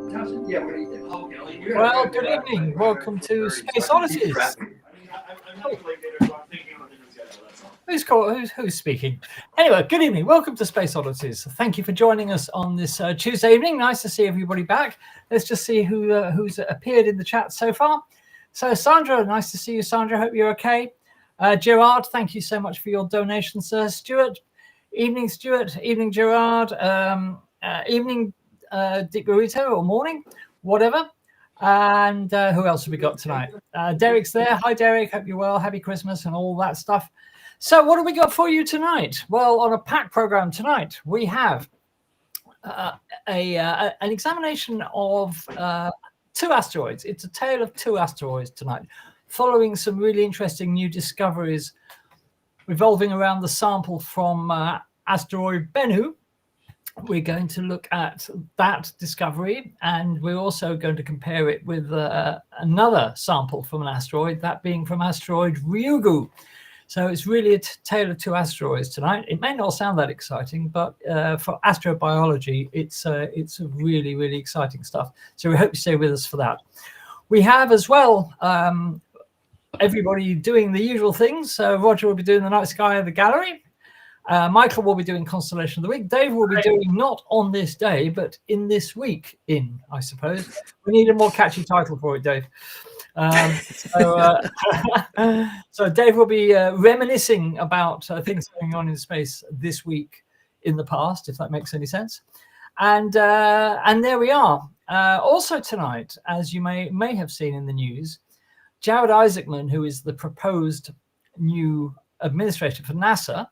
Well, good evening. Welcome to Space Oddities. Who's speaking? Anyway, good evening. Welcome to Space Oddities. Thank you for joining us on this Tuesday evening. Nice to see everybody back. Let's just see who's appeared in the chat so far. So, Sandra, nice to see you, Sandra. Hope you're okay. Gerard, thank you so much for your donation, sir. Stuart, evening, Stuart. Evening, Gerard. Evening, Dick Burrito, or morning, whatever. And who else have we got tonight? Derek's there. Hi, Derek. Hope you're well. Happy Christmas and all that stuff. So what have we got for you tonight? Well, on a packed program tonight, we have an examination of two asteroids. It's a tale of two asteroids tonight, following some really interesting new discoveries revolving around the sample from asteroid Bennu. We're going to look at that discovery, and we're also going to compare it with another sample from an asteroid, that being from asteroid Ryugu. So it's really a tale of two asteroids tonight. It may not sound that exciting, but for astrobiology, it's really, really exciting stuff. So we hope you stay with us for that. We have as well everybody doing the usual things. So Roger will be doing the night sky of the gallery. Michael will be doing Constellation of the Week. Dave will be doing not on this day, but in this week, I suppose. We need a more catchy title for it, Dave. So Dave will be reminiscing about things going on in space this week in the past, if that makes any sense. And there we are. Also tonight, as you may have seen in the news, Jared Isaacman, who is the proposed new administrator for NASA,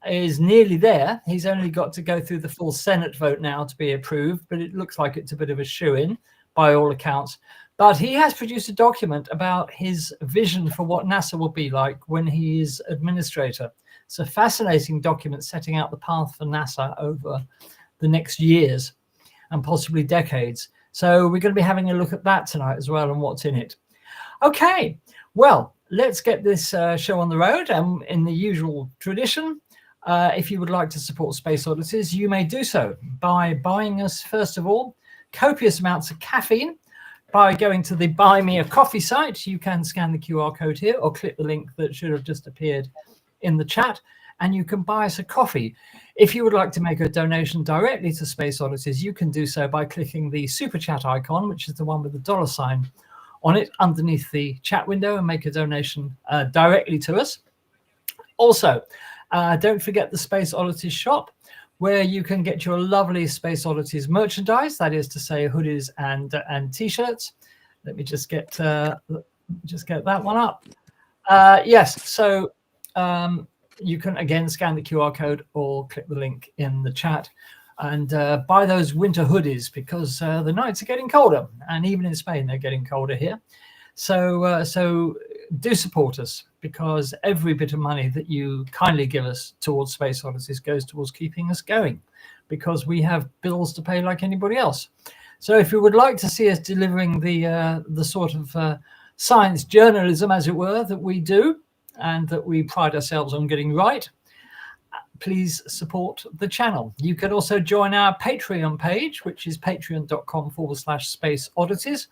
is nearly there. He's only got to go through the full Senate vote now to be approved, but it looks like it's a bit of a shoo-in by all accounts. But he has produced a document about his vision for what NASA will be like when he is administrator. It's a fascinating document setting out the path for NASA over the next years and possibly decades. So we're going to be having a look at that tonight as well and what's in it. Okay, well, let's get this show on the road. In the usual tradition, if you would like to support Space Oddities, you may do so by buying us, first of all, copious amounts of caffeine by going to the Buy Me a Coffee site. You can scan the QR code here or click the link that should have just appeared in the chat, and you can buy us a coffee. If you would like to make a donation directly to Space Oddities, you can do so by clicking the super chat icon, which is the one with the $sign on it underneath the chat window, and make a donation directly to us. Also, don't forget the Space Oddities shop, where you can get your lovely Space Oddities merchandise, that is to say hoodies and t-shirts. Let me just get that one up. Yes, so you can again scan the QR code or click the link in the chat and buy those winter hoodies, because the nights are getting colder, and even in Spain they're getting colder here. So do support us, because every bit of money that you kindly give us towards Space Oddities goes towards keeping us going, because we have bills to pay like anybody else. So if you would like to see us delivering the sort of science journalism, as it were, that we do and that we pride ourselves on getting right, please support the channel. You can also join our Patreon page, which is patreon.com/Space Oddities.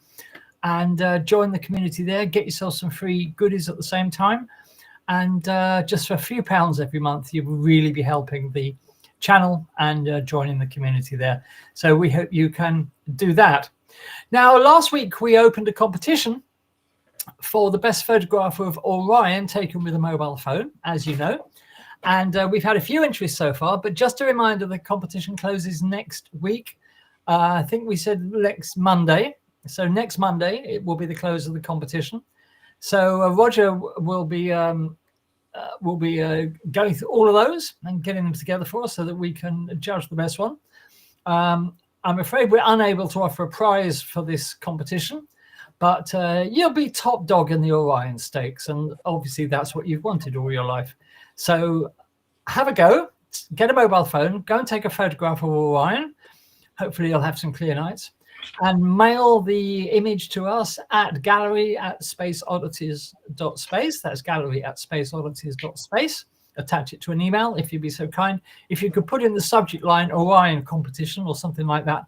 And join the community there, get yourself some free goodies at the same time. And just for a few pounds every month, you will really be helping the channel and joining the community there. So we hope you can do that. Now, last week, we opened a competition for the best photograph of Orion taken with a mobile phone, as you know. And we've had a few entries so far, but just a reminder, the competition closes next week. I think we said next Monday. So next Monday, it will be the close of the competition. So Roger will be going through all of those and getting them together for us so that we can judge the best one. I'm afraid we're unable to offer a prize for this competition, but you'll be top dog in the Orion Stakes, and obviously that's what you've wanted all your life. So have a go, get a mobile phone, go and take a photograph of Orion. Hopefully you'll have some clear nights. And mail the image to us at gallery@spaceoddities.space. That's gallery@spaceoddities.space. Attach it to an email if you'd be so kind. If you could put in the subject line Orion competition or something like that,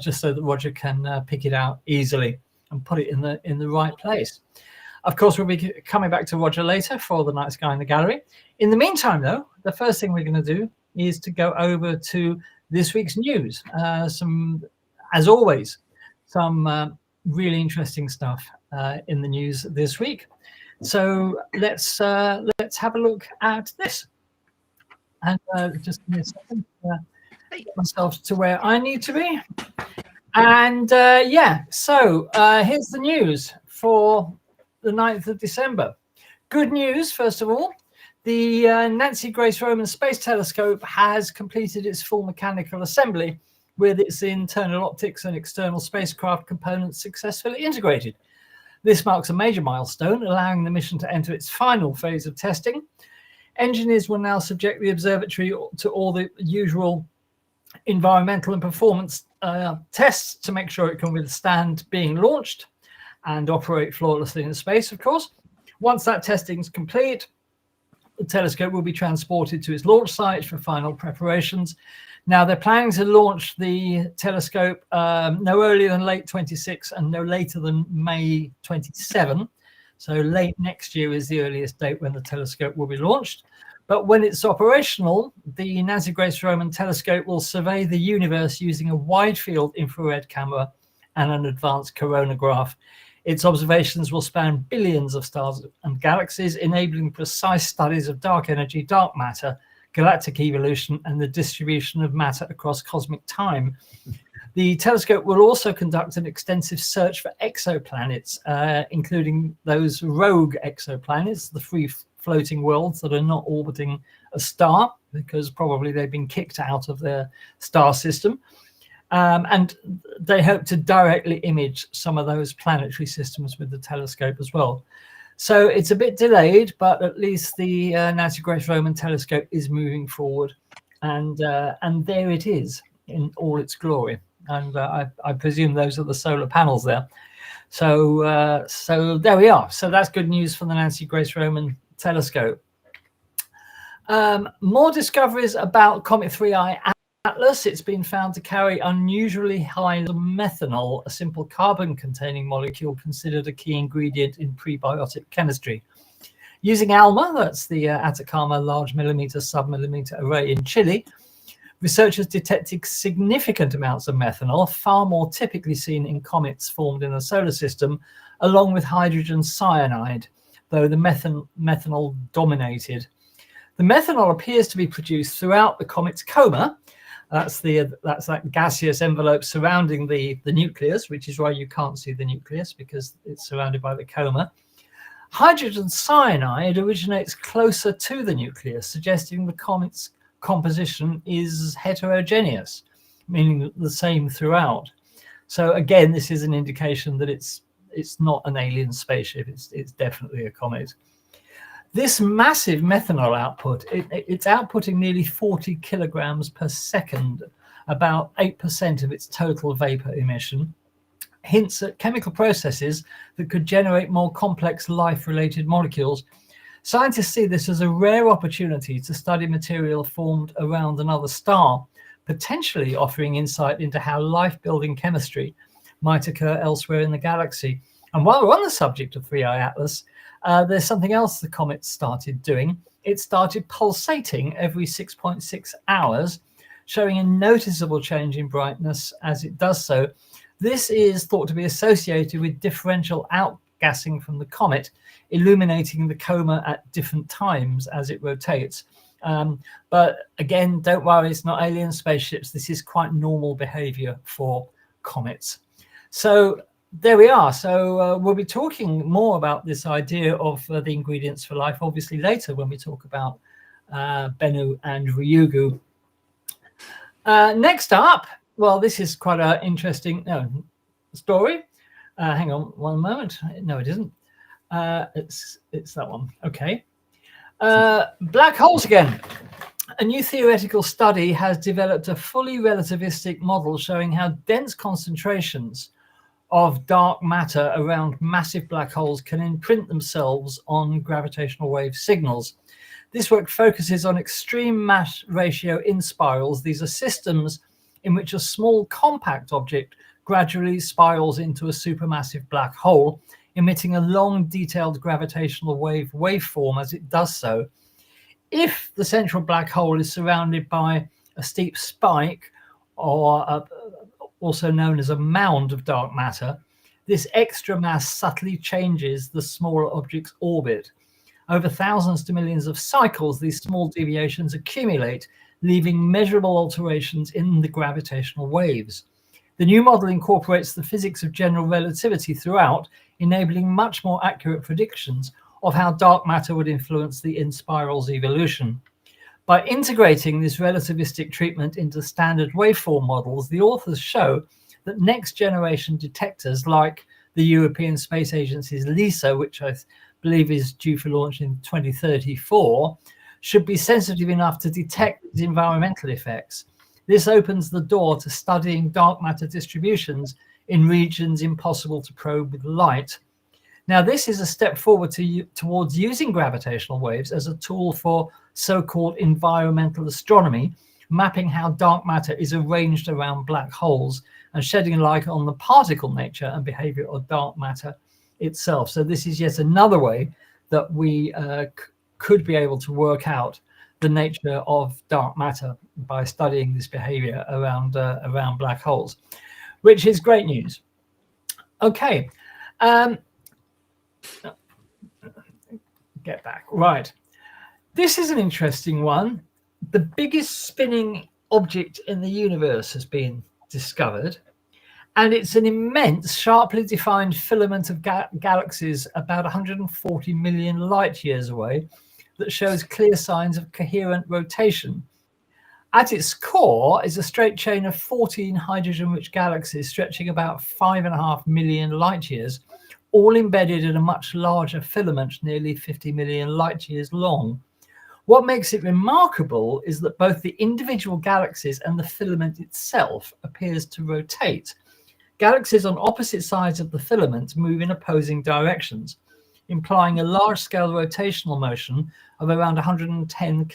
just so that Roger can pick it out easily and put it in the right place. Of course, we'll be coming back to Roger later for the night sky in the gallery. In the meantime, though, the first thing we're going to do is to go over to this week's news. As always, some really interesting stuff in the news this week. So let's have a look at this. And just give me a second to get myself to where I need to be. And yeah, so here's the news for the 9th of December. Good news, first of all. The Nancy Grace Roman Space Telescope has completed its full mechanical assembly with its internal optics and external spacecraft components successfully integrated. This marks a major milestone, allowing the mission to enter its final phase of testing. Engineers will now subject the observatory to all the usual environmental and performance tests to make sure it can withstand being launched and operate flawlessly in space, of course. Once that testing is complete, the telescope will be transported to its launch site for final preparations. Now, they're planning to launch the telescope no earlier than late 26 and no later than May 27. So late next year is the earliest date when the telescope will be launched. But when it's operational, the Nancy Grace Roman telescope will survey the universe using a wide-field infrared camera and an advanced coronagraph. Its observations will span billions of stars and galaxies, enabling precise studies of dark energy, dark matter, galactic evolution, and the distribution of matter across cosmic time. The telescope will also conduct an extensive search for exoplanets, including those rogue exoplanets, the free-floating worlds that are not orbiting a star, because probably they've been kicked out of their star system. And they hope to directly image some of those planetary systems with the telescope as well. So it's a bit delayed, but at least the Nancy Grace Roman telescope is moving forward. And there it is in all its glory. And I presume those are the solar panels there. So there we are. So that's good news for the Nancy Grace Roman telescope. More discoveries about Comet 3I Atlas. It's been found to carry unusually high methanol, a simple carbon-containing molecule considered a key ingredient in prebiotic chemistry. Using ALMA, that's the Atacama Large Millimeter Submillimeter Array in Chile, researchers detected significant amounts of methanol, far more typically seen in comets formed in the solar system, along with hydrogen cyanide, though the methanol dominated. The methanol appears to be produced throughout the comet's coma. That's that gaseous envelope surrounding the nucleus, which is why you can't see the nucleus, because it's surrounded by the coma. Hydrogen cyanide originates closer to the nucleus, suggesting the comet's composition is heterogeneous, meaning the same throughout. So again, this is an indication that it's not an alien spaceship. It's definitely a comet. This massive methanol output, it's outputting nearly 40 kilograms per second, about 8% of its total vapor emission, hints at chemical processes that could generate more complex life-related molecules. Scientists see this as a rare opportunity to study material formed around another star, potentially offering insight into how life-building chemistry might occur elsewhere in the galaxy. And while we're on the subject of 3I Atlas, there's something else the comet started doing. It started pulsating every 6.6 hours, showing a noticeable change in brightness as it does so. This is thought to be associated with differential outgassing from the comet, illuminating the coma at different times as it rotates. But again, don't worry, it's not alien spaceships. This is quite normal behavior for comets. So there we are. So we'll be talking more about this idea of the ingredients for life, obviously later when we talk about Bennu and Ryugu. Next up, well, this is quite an interesting story. Hang on one moment. No, it isn't. It's that one. Okay. Black holes again. A new theoretical study has developed a fully relativistic model showing how dense concentrations of dark matter around massive black holes can imprint themselves on gravitational wave signals. This work focuses on extreme mass ratio in spirals. These are systems in which a small compact object gradually spirals into a supermassive black hole, emitting a long, detailed gravitational waveform as it does so. If the central black hole is surrounded by a steep spike, or also known as a mound of dark matter, this extra mass subtly changes the smaller object's orbit. Over thousands to millions of cycles, these small deviations accumulate, leaving measurable alterations in the gravitational waves. The new model incorporates the physics of general relativity throughout, enabling much more accurate predictions of how dark matter would influence the in-spiral's evolution. By integrating this relativistic treatment into standard waveform models, the authors show that next-generation detectors like the European Space Agency's LISA, which I believe is due for launch in 2034, should be sensitive enough to detect these environmental effects. This opens the door to studying dark matter distributions in regions impossible to probe with light. Now, this is a step forward towards using gravitational waves as a tool for so-called environmental astronomy, mapping how dark matter is arranged around black holes and shedding light on the particle nature and behavior of dark matter itself. So this is yet another way that we could be able to work out the nature of dark matter by studying this behavior around black holes, which is great news. Okay, get back. Right, this is an interesting one. The biggest spinning object in the universe has been discovered, and it's an immense, sharply defined filament of galaxies about 140 million light years away that shows clear signs of coherent rotation. At its core is a straight chain of 14 hydrogen-rich galaxies stretching about 5.5 million light years, all embedded in a much larger filament, nearly 50 million light years long. What makes it remarkable is that both the individual galaxies and the filament itself appears to rotate. Galaxies on opposite sides of the filament move in opposing directions, implying a large-scale rotational motion of around 110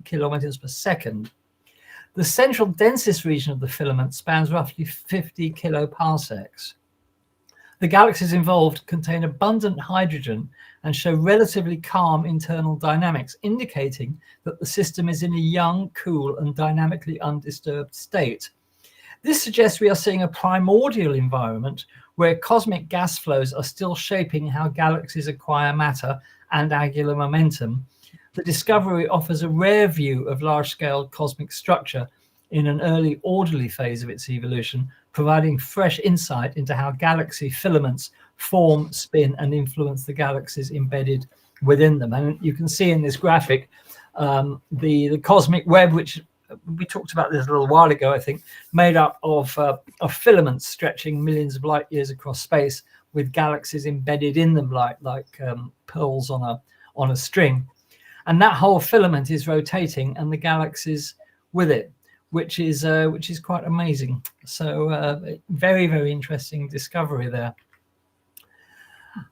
kilometers per second. The central densest region of the filament spans roughly 50 kiloparsecs. The galaxies involved contain abundant hydrogen and show relatively calm internal dynamics, indicating that the system is in a young, cool, and dynamically undisturbed state. This suggests we are seeing a primordial environment where cosmic gas flows are still shaping how galaxies acquire matter and angular momentum. The discovery offers a rare view of large-scale cosmic structure in an early orderly phase of its evolution, providing fresh insight into how galaxy filaments form, spin, and influence the galaxies embedded within them. And you can see in this graphic the cosmic web, which we talked about this a little while ago, I think, made up of filaments stretching millions of light years across space, with galaxies embedded in them like pearls on a string. And that whole filament is rotating, and the galaxies with it, which is quite amazing. So very, very interesting discovery there.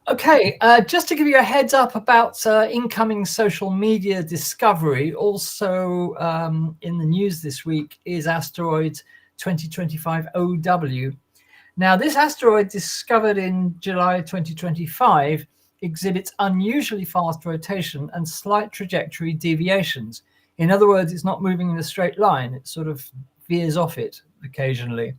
Okay, just to give you a heads up about incoming social media discovery, also in the news this week is asteroid 2025 OW. Now, this asteroid, discovered in July 2025, exhibits unusually fast rotation and slight trajectory deviations. In other words, it's not moving in a straight line. It sort of veers off it occasionally.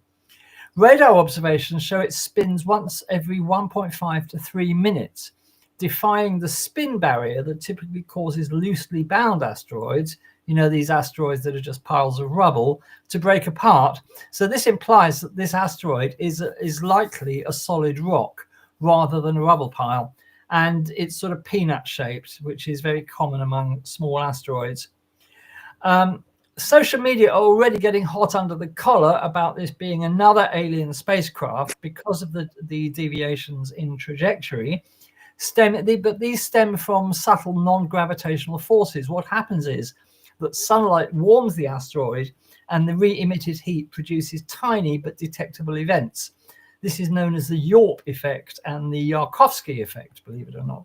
Radar observations show it spins once every 1.5 to 3 minutes, defying the spin barrier that typically causes loosely bound asteroids, you know, these asteroids that are just piles of rubble, to break apart. So this implies that this asteroid is likely a solid rock rather than a rubble pile. And it's sort of peanut shaped, which is very common among small asteroids. Social media are already getting hot under the collar about this being another alien spacecraft because of the deviations in trajectory. But these stem from subtle non-gravitational forces. What happens is that sunlight warms the asteroid and the re-emitted heat produces tiny but detectable events. This is known as the Yorp effect and the Yarkovsky effect, believe it or not,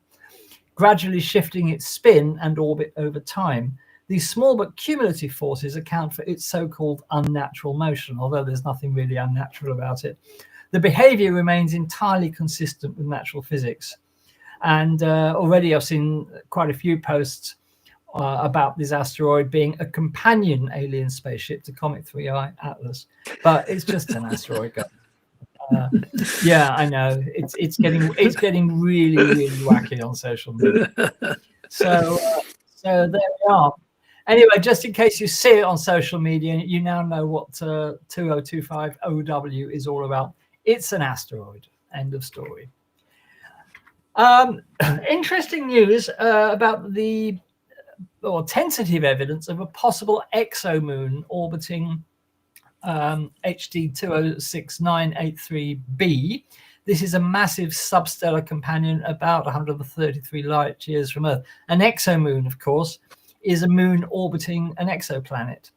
gradually shifting its spin and orbit over time. These small but cumulative forces account for its so-called unnatural motion, although there's nothing really unnatural about it. The behavior remains entirely consistent with natural physics. And already I've seen quite a few posts about this asteroid being a companion alien spaceship to Comet 3i Atlas, but it's just an asteroid. Yeah, I know it's getting really wacky on social media. So there we are. Anyway, just in case you see it on social media, you now know what 2025 OW is all about. It's an asteroid. End of story. Interesting news about the tentative evidence of a possible exomoon orbiting HD 206983b. This is a massive substellar companion about 133 light years from Earth. An exomoon, of course, is a moon orbiting an exoplanet.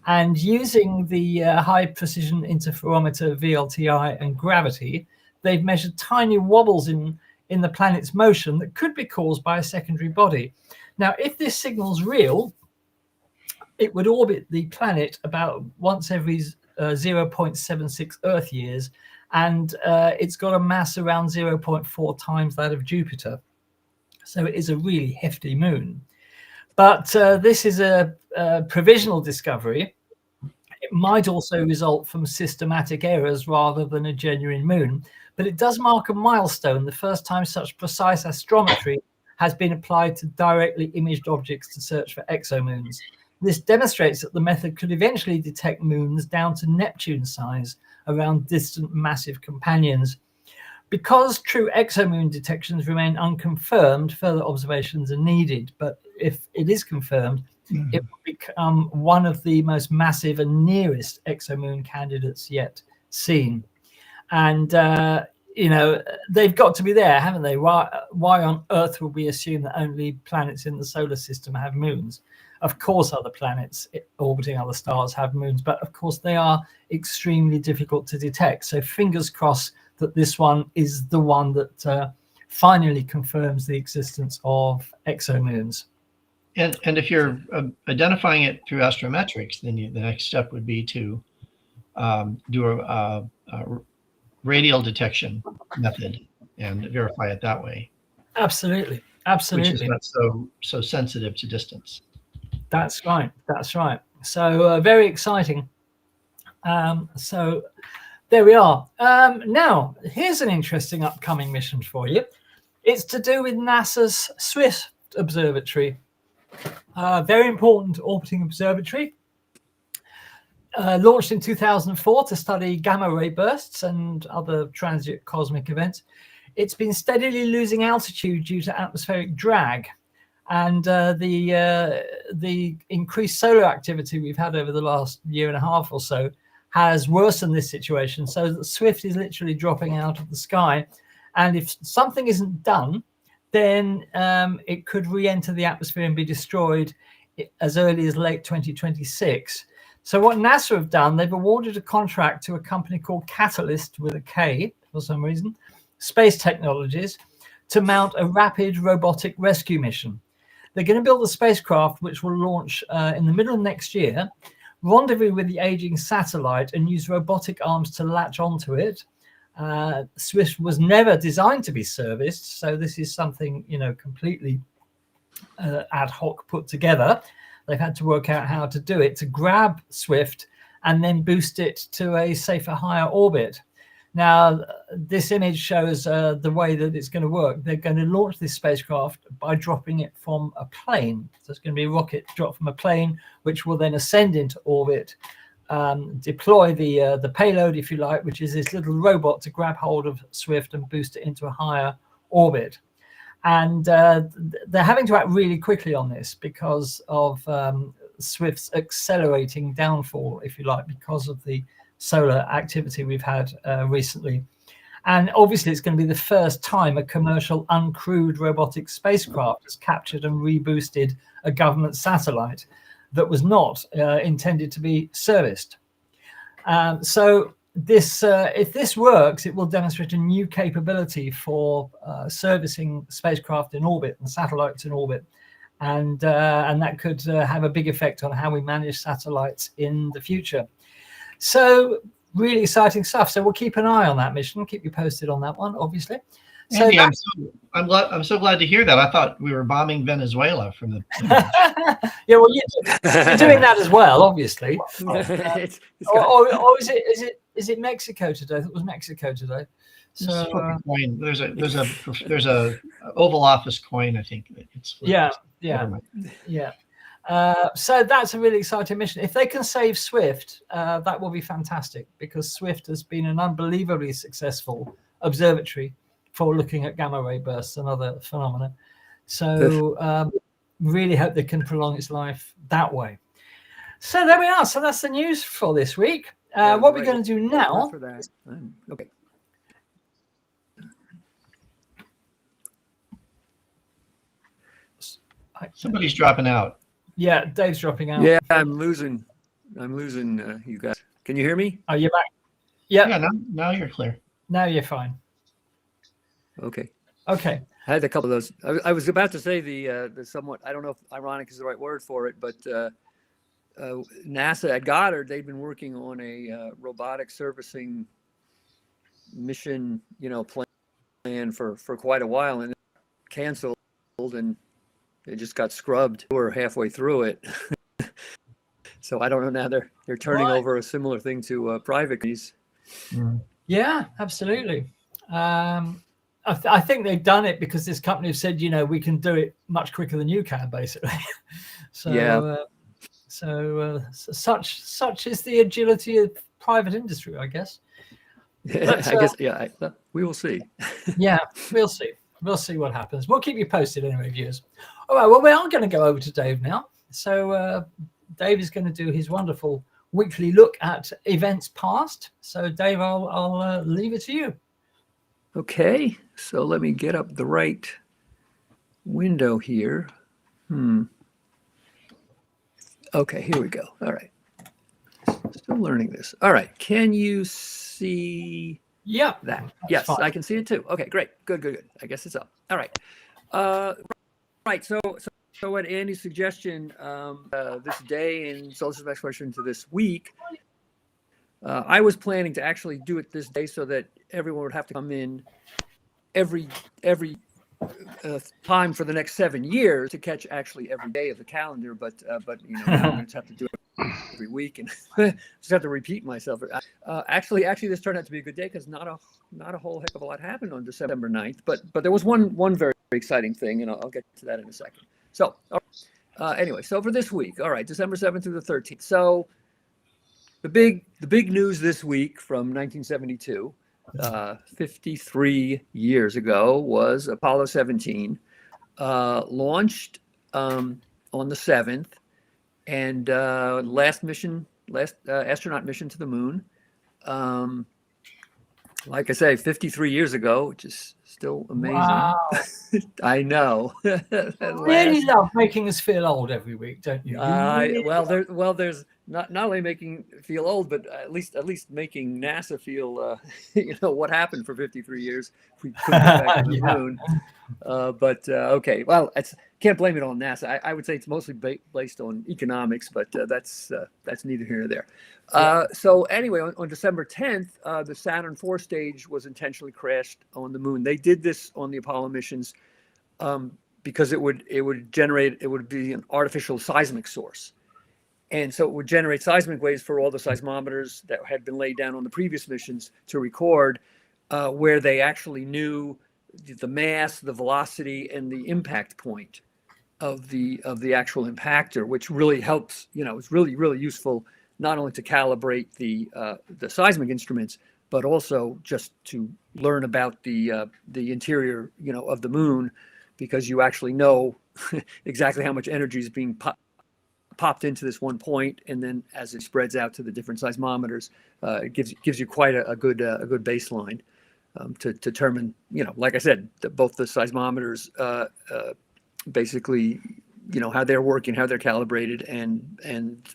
And using the high precision interferometer VLTI and gravity, they've measured tiny wobbles in the planet's motion that could be caused by a secondary body. Now, if this signal's real, it would orbit the planet about once every 0.76 Earth years, and it's got a mass around 0.4 times that of Jupiter. So it is a really hefty moon. But this is a provisional discovery. It might also result from systematic errors rather than a genuine moon. But it does mark a milestone, the first time such precise astrometry has been applied to directly imaged objects to search for exomoons. This demonstrates that the method could eventually detect moons down to Neptune size around distant massive companions. Because true exomoon detections remain unconfirmed, further observations are needed. But if it is confirmed, it will become one of the most massive and nearest exomoon candidates yet seen. And you know, they've got to be there, haven't they? Why on earth would we assume that only planets in the solar system have moons? Of course, other planets orbiting other stars have moons, but of course they are extremely difficult to detect. So fingers crossed that this one is the one that finally confirms the existence of exomoons. And if you're identifying it through astrometrics, then the next step would be to do a radial detection method and verify it that way. Absolutely. Which is not so sensitive to distance. That's right. So very exciting. So there we are. Now, here's an interesting upcoming mission for you. It's to do with NASA's Swift Observatory. Very important orbiting observatory. Launched in 2004 to study gamma ray bursts and other transient cosmic events. It's been steadily losing altitude due to atmospheric drag, and the increased solar activity we've had over the last year and a half or so has worsened this situation, so that Swift is literally dropping out of the sky. And if something isn't done, then it could re-enter the atmosphere and be destroyed as early as late 2026. So what NASA have done, they've awarded a contract to a company called Catalyst, with a K for some reason, Space Technologies, to mount a rapid robotic rescue mission. They're going to build a spacecraft which will launch in the middle of next year, rendezvous with the aging satellite, and use robotic arms to latch onto it. Swift was never designed to be serviced, so this is something, you know, completely ad hoc put together. They've had to work out how to do it, to grab Swift and then boost it to a safer, higher orbit. Now, this image shows the way that it's going to work. They're going to launch this spacecraft by dropping it from a plane. So it's going to be a rocket dropped from a plane, which will then ascend into orbit, deploy the payload, if you like, which is this little robot to grab hold of Swift and boost it into a higher orbit. And they're having to act really quickly on this because of Swift's accelerating downfall, if you like, because of the solar activity we've had recently. And obviously, it's going to be the first time a commercial uncrewed robotic spacecraft has captured and reboosted a government satellite that was not intended to be serviced. So this, if this works, it will demonstrate a new capability for servicing spacecraft in orbit and satellites in orbit. and that could have a big effect on how we manage satellites in the future. So really exciting stuff. So we'll keep an eye on that mission. We'll keep you posted on that one, obviously. So Andy, I'm so glad to hear that. I thought we were bombing Venezuela from the. Yeah, well, you're doing that as well, obviously. Or is it Mexico today? It was Mexico today. So coin. There's a Oval Office coin, I think. Yeah. So that's a really exciting mission. If they can save Swift, that will be fantastic, because Swift has been an unbelievably successful observatory for looking at gamma ray bursts and other phenomena. So really hope they can prolong its life that way. So there we are. So that's the news for this week. What we're going to do now. For that. Okay. Somebody's dropping out. Yeah, Dave's dropping out. Yeah, I'm losing you guys. Can you hear me? Oh, you're back. Yep. Yeah, now you're clear. Now you're fine. Okay. Okay. I had a couple of those. I was about to say the somewhat, I don't know if ironic is the right word for it, but NASA at Goddard, they've been working on a robotic servicing mission, plan for quite a while, and it canceled, and they just got scrubbed. We're halfway through it. So I don't know, now they're turning over a similar thing to private companies. Yeah, absolutely. I think they've done it because this company have said, we can do it much quicker than you can, basically. So yeah. Such is the agility of private industry, I guess. But, I guess, yeah. We will see. Yeah, we'll see. We'll see what happens. We'll keep you posted anyway, viewers. All right, well, we are going to go over to Dave now. So Dave is going to do his wonderful weekly look at events past. So Dave, I'll leave it to you. Okay, so let me get up the right window here. Okay, here we go. All right. Still learning this. All right. Can you see that? Yes, fine. I can see it too. Okay, great. Good. I guess it's up. All right. Right. So at Andy's suggestion, this day in solar system exploration to this week, I was planning to actually do it this day so that everyone would have to come in every time for the next 7 years to catch actually every day of the calendar. But now I'm going to have to do it every week and just have to repeat myself. Actually, this turned out to be a good day because not a whole heck of a lot happened on December 9th. But there was one very exciting thing, and I'll get to that in a second. So anyway, so for this week, all right, December 7th through the 13th. So the big news this week from 1972, 53 years ago, was Apollo 17, launched on the 7th, and last astronaut mission to the moon. Like I say, 53 years ago, which is still amazing. Wow. I know. Really love making us feel old every week, don't you? There's not only making feel old, but at least making NASA feel what happened for 53 years. If we couldn't get back to the moon. Okay, well, can't blame it on NASA. I would say it's mostly based on economics, but that's neither here nor there. So anyway, on December 10th, the Saturn IV stage was intentionally crashed on the moon. They did this on the Apollo missions because it would be an artificial seismic source. And so it would generate seismic waves for all the seismometers that had been laid down on the previous missions to record where they actually knew the mass, the velocity, and the impact point of the actual impactor, which really helps. It's really, really useful not only to calibrate the seismic instruments, but also just to learn about the interior, of the moon, because you actually know exactly how much energy is being popped into this one point, and then as it spreads out to the different seismometers, it gives you quite a good baseline to determine, like I said, both the seismometers basically, how they're working, how they're calibrated, and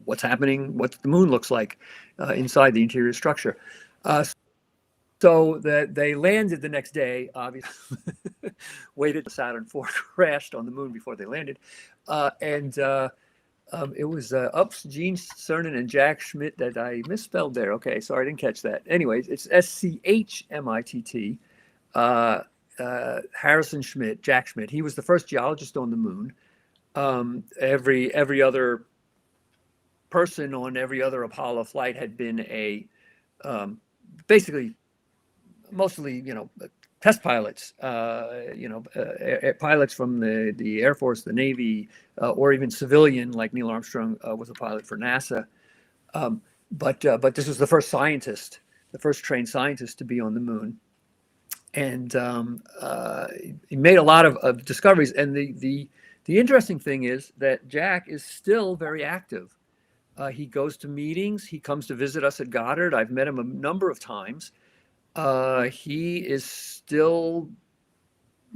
what's happening, what the moon looks like inside the interior structure. So that they landed the next day, obviously, waited. Saturn IV crashed on the moon before they landed. It was Ups, Gene Cernan, and Jack Schmitt that I misspelled there. Okay, sorry, I didn't catch that. Anyways, it's SCHMITT. Harrison Schmitt, Jack Schmitt. He was the first geologist on the moon. Every other person on every other Apollo flight had been basically mostly, test pilots, pilots from the Air Force, the Navy, or even civilian, like Neil Armstrong was a pilot for NASA. But this was the first scientist, the first trained scientist to be on the moon. And he made a lot of discoveries. And the interesting thing is that Jack is still very active. He goes to meetings. He comes to visit us at Goddard. I've met him a number of times. He is still,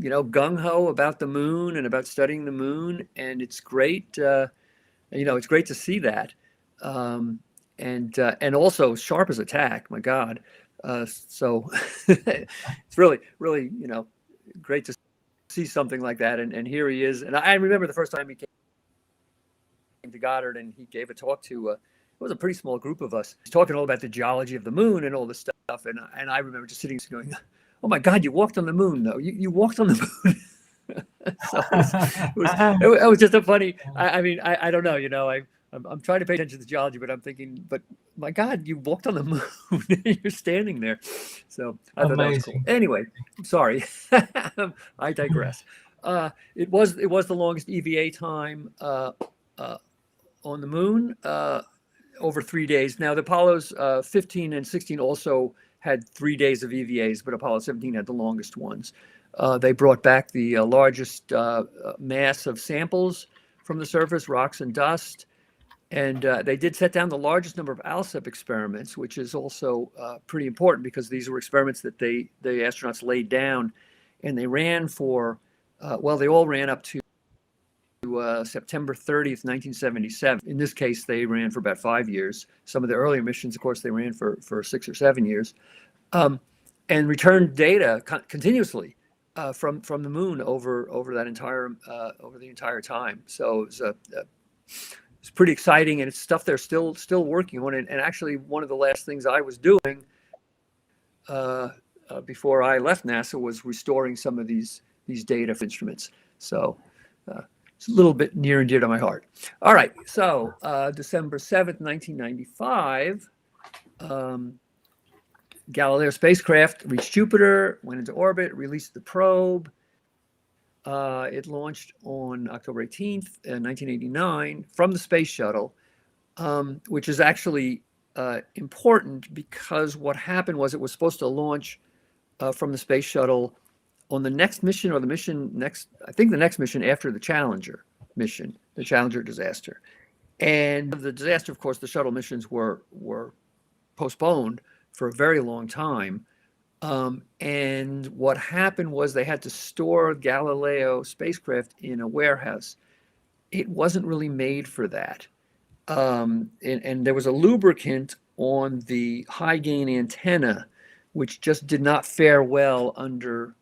gung-ho about the moon and about studying the moon. And it's great. It's great to see that. And also sharp as a tack, my God. So it's really, really, great to see something like that. And here he is. And I remember the first time he came to Goddard and he gave a talk to, it was a pretty small group of us. He's talking all about the geology of the moon and all this stuff. And I remember just sitting going, oh my God, you walked on the moon though. You walked on the moon. So it was just a funny, I don't know, I'm trying to pay attention to geology, but I'm thinking, but my God, you walked on the moon. You're standing there. So I thought that was cool. Anyway, sorry. I digress. It was the longest EVA time on the moon, over 3 days. Now the Apollos 15 and 16 also had 3 days of EVAs, but Apollo 17 had the longest ones. They brought back the largest mass of samples from the surface, rocks and dust. And they did set down the largest number of ALSEP experiments, which is also pretty important because these were experiments that the astronauts laid down, and they ran for, they all ran up to September 30th, 1977. In this case, they ran for about 5 years. Some of the earlier missions, of course, they ran for 6 or 7 years, and returned data continuously from the moon over the entire time. So it's pretty exciting, and it's stuff they're still working on. And actually, one of the last things I was doing before I left NASA was restoring some of these data instruments. So it's a little bit near and dear to my heart. All right, so December 7th, 1995, Galileo spacecraft reached Jupiter, went into orbit, released the probe. It launched on October 18th, 1989 from the space shuttle, which is actually important because what happened was it was supposed to launch from the space shuttle on the next mission, or the next mission after the Challenger mission, the Challenger disaster. And the disaster, of course, the shuttle missions were postponed for a very long time. And what happened was they had to store Galileo spacecraft in a warehouse. It wasn't really made for that. And there was a lubricant on the high gain antenna, which just did not fare well under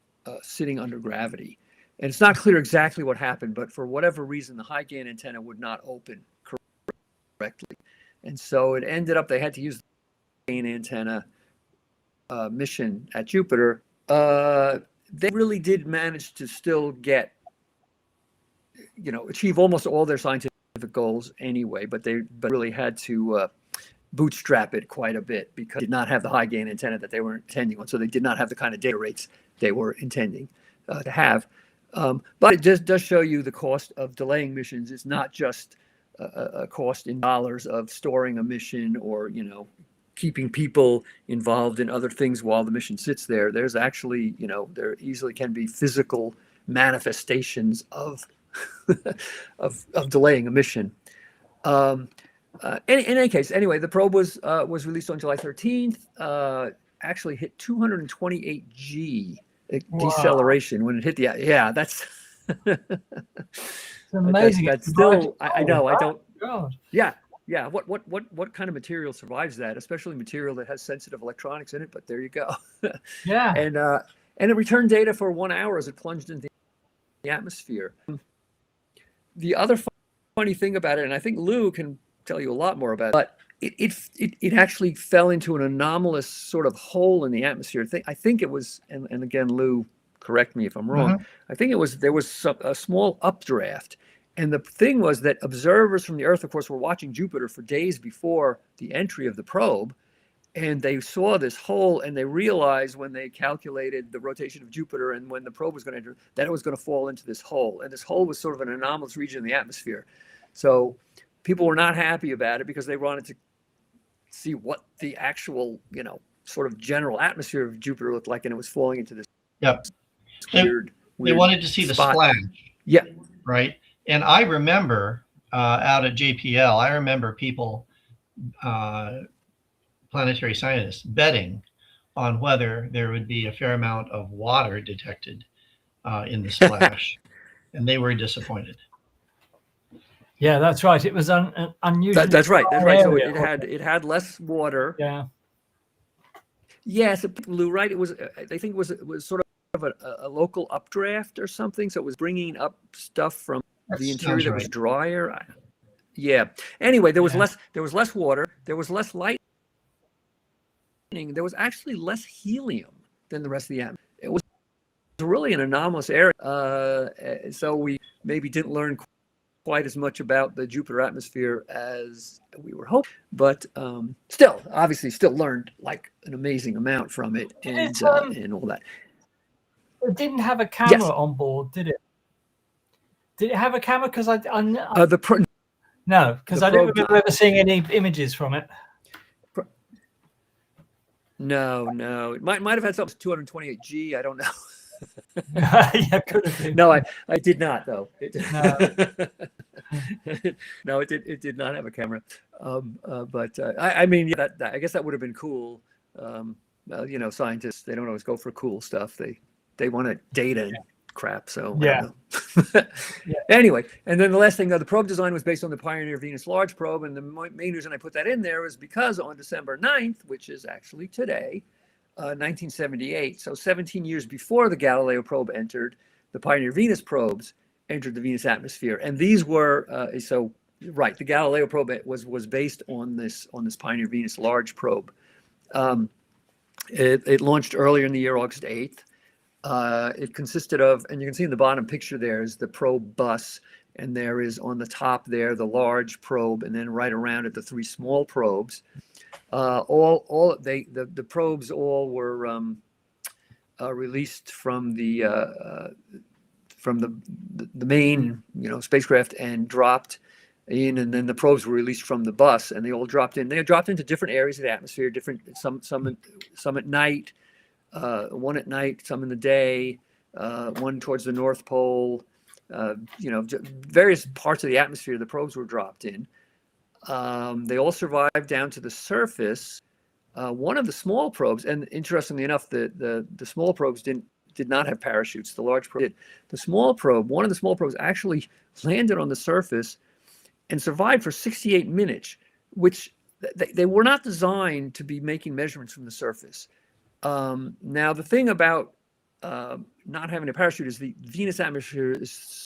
sitting under gravity. And it's not clear exactly what happened, but for whatever reason, the high gain antenna would not open correctly. And so it ended up, they had to use the gain antenna mission at Jupiter. They really did manage to still get, achieve almost all their scientific goals anyway, but they really had to bootstrap it quite a bit because they did not have the high gain antenna that they were intending on. So they did not have the kind of data rates they were intending to have. But it just does show you the cost of delaying missions. It's not just a cost in dollars of storing a mission or, keeping people involved in other things while the mission sits there. There's actually, there easily can be physical manifestations of of delaying a mission. In any case, anyway, the probe was released on July 13th. Actually hit 228 G deceleration when it hit the that's it's amazing. That's still I know I don't. God. Yeah. yeah, what kind of material survives that, especially material that has sensitive electronics in it? But there you go. Yeah. And it returned data for 1 hour as it plunged into the atmosphere. The other funny thing about it, and I think Lou can tell you a lot more about it, but it actually fell into an anomalous sort of hole in the atmosphere. I think it was, and again, Lou, correct me if I'm wrong. I think there was a small updraft. And the thing was that observers from the Earth, of course, were watching Jupiter for days before the entry of the probe. And they saw this hole, and they realized when they calculated the rotation of Jupiter and when the probe was going to enter, that it was going to fall into this hole. And this hole was sort of an anomalous region in the atmosphere. So people were not happy about it because they wanted to see what the actual, sort of general atmosphere of Jupiter looked like, and it was falling into this weird. They wanted to see the splash. Yeah. Right. And I remember out at JPL, I remember people, planetary scientists, betting on whether there would be a fair amount of water detected in the splash, and they were disappointed. Yeah, that's right. It was unusual. That's right. That's right. So it had less water. Yeah. Yes, Lou, right. It was. I think it was sort of a local updraft or something. So it was bringing up stuff from the interior that was drier. Yeah. Anyway, there was less. There was less water. There was less light. There was actually less helium than the rest of the atmosphere. It was really an anomalous area. So we maybe didn't learn quite as much about the Jupiter atmosphere as we were hoping, but still learned like an amazing amount from it, and all that. It didn't have a camera on board, did it? Did it have a camera? Because I don't remember ever seeing any images from it. No, it might have had something 228G. I don't know. Yeah, could have been. No, I did not though. No, it did not have a camera. But I mean, yeah, I guess that would have been cool. Scientists, they don't always go for cool stuff. They want data and crap. So yeah. Anyway, and then the last thing, the probe design was based on the Pioneer Venus Large Probe, and the main reason I put that in there is because on December 9th, which is actually today, 1978, so 17 years before the Galileo probe entered, the Pioneer Venus probes entered the Venus atmosphere, and these were the Galileo probe was based on this Pioneer Venus Large Probe. It launched earlier in the year, August 8th. It consisted of, and you can see in the bottom picture there is the probe bus, and there is on the top there the large probe, and then right around it the three small probes. The probes all were released from the main spacecraft and dropped in, and then the probes were released from the bus, and they all dropped in. They dropped into different areas of the atmosphere, some at night. One at night, some in the day, one towards the North Pole, various parts of the atmosphere the probes were dropped in. They all survived down to the surface. One of the small probes, and interestingly enough, the small probes did not have parachutes. The large probe did. One of the small probes actually landed on the surface and survived for 68 minutes, which they were not designed to be making measurements from the surface. Now, the thing about not having a parachute is the Venus atmosphere is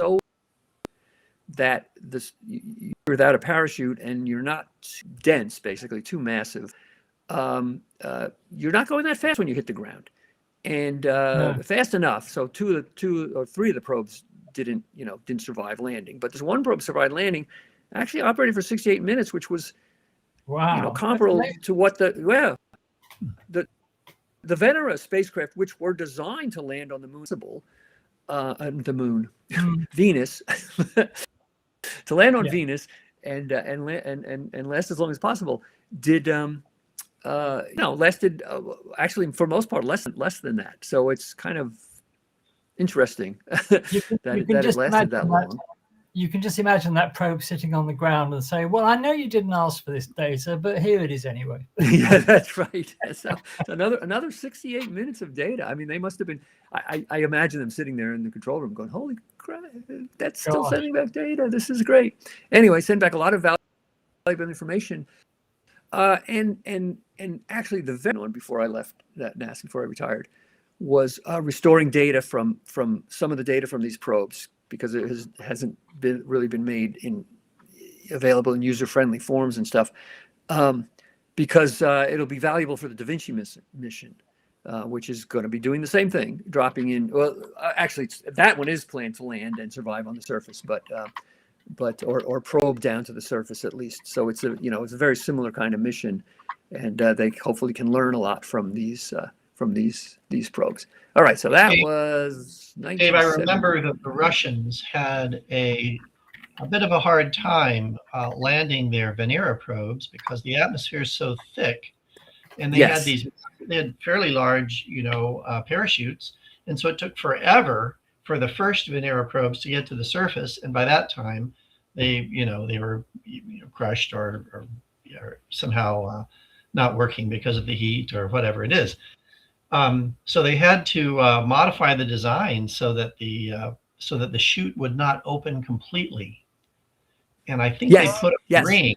so that you're without a parachute and you're not too dense, basically too massive. You're not going that fast when you hit the ground, and fast enough. So two or three of the probes didn't survive landing, but this one probe survived landing, actually operated for 68 minutes, which was comparable to what the Venera spacecraft, which were designed to land on the moon, Venus, to land on Venus and last as long as possible, lasted actually for most part less than that. So it's kind of interesting that it lasted that long. you can just imagine that probe sitting on the ground and say, well, I know you didn't ask for this data, but here it is anyway. Yeah, that's right. So another 68 minutes of data. I mean, they must have been, I imagine them sitting there in the control room going, holy crap, that's still sending back data. This is great. Anyway, send back a lot of valuable information. And actually the very one before I left that NASA, before I retired, was restoring data from some of the data from these probes, because it hasn't really been made available in user-friendly forms and stuff, because it'll be valuable for the Da Vinci mission, which is going to be doing the same thing, dropping in. Well, actually, that one is planned to land and survive on the surface, but or probe down to the surface at least. So it's a very similar kind of mission, and they hopefully can learn a lot from these probes. All right, so that was 1970. Dave, I remember that the Russians had a bit of a hard time landing their Venera probes because the atmosphere is so thick, and they had fairly large, parachutes, and so it took forever for the first Venera probes to get to the surface, and by that time, they were crushed or somehow not working because of the heat or whatever it is. So they had to modify the design so that the chute would not open completely. And I think they put a ring,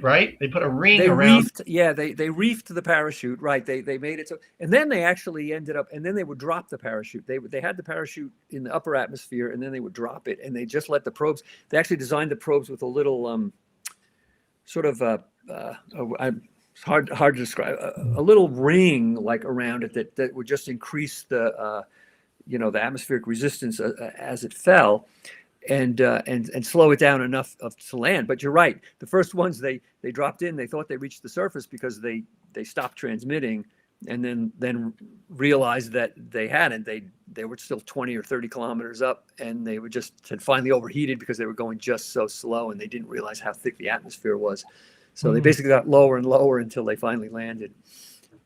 right? They put a ring around. They reefed the parachute, right? They made it so, and then they actually ended up, and then they would drop the parachute. They had the parachute in the upper atmosphere, and then they would drop it, and they just let the probes. They actually designed the probes with a little it's hard to describe, a little ring like around it that would just increase the the atmospheric resistance as it fell, and slow it down enough to land. But you're right, the first ones they dropped in, they thought they reached the surface because they stopped transmitting, and then realized that they hadn't. They were still 20 or 30 kilometers up, and they had finally overheated because they were going just so slow, and they didn't realize how thick the atmosphere was. So they basically got lower and lower until they finally landed.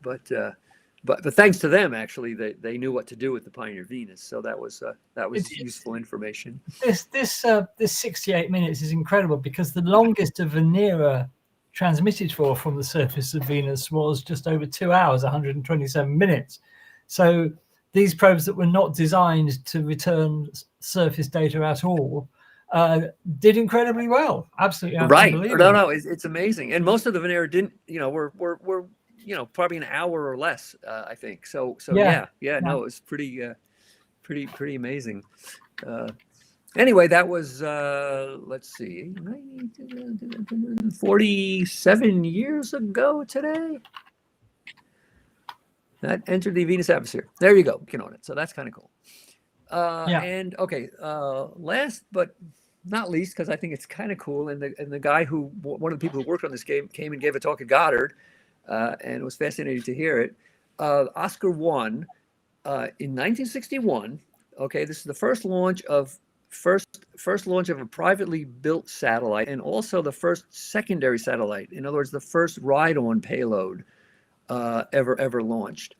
But thanks to them, actually, they knew what to do with the Pioneer Venus. So that was useful information. This 68 minutes is incredible, because the longest a Venera transmitted from the surface of Venus was just over 2 hours, 127 minutes. So these probes that were not designed to return surface data at all did incredibly well. Absolutely, right? No, it's amazing. And most of the Venera didn't, were probably an hour or less, I think. So yeah. No, it was pretty amazing. Anyway, that was let's see, 47 years ago today. That entered the Venus atmosphere. There you go, looking on it. So that's kind of cool. And okay, last but not least, because I think it's kind of cool, and the guy one of the people who worked on this game came and gave a talk at Goddard, and it was fascinating to hear it. Oscar 1 in 1961. Okay, this is the first launch of a privately built satellite, and also the first secondary satellite. In other words, the first ride-on payload ever launched.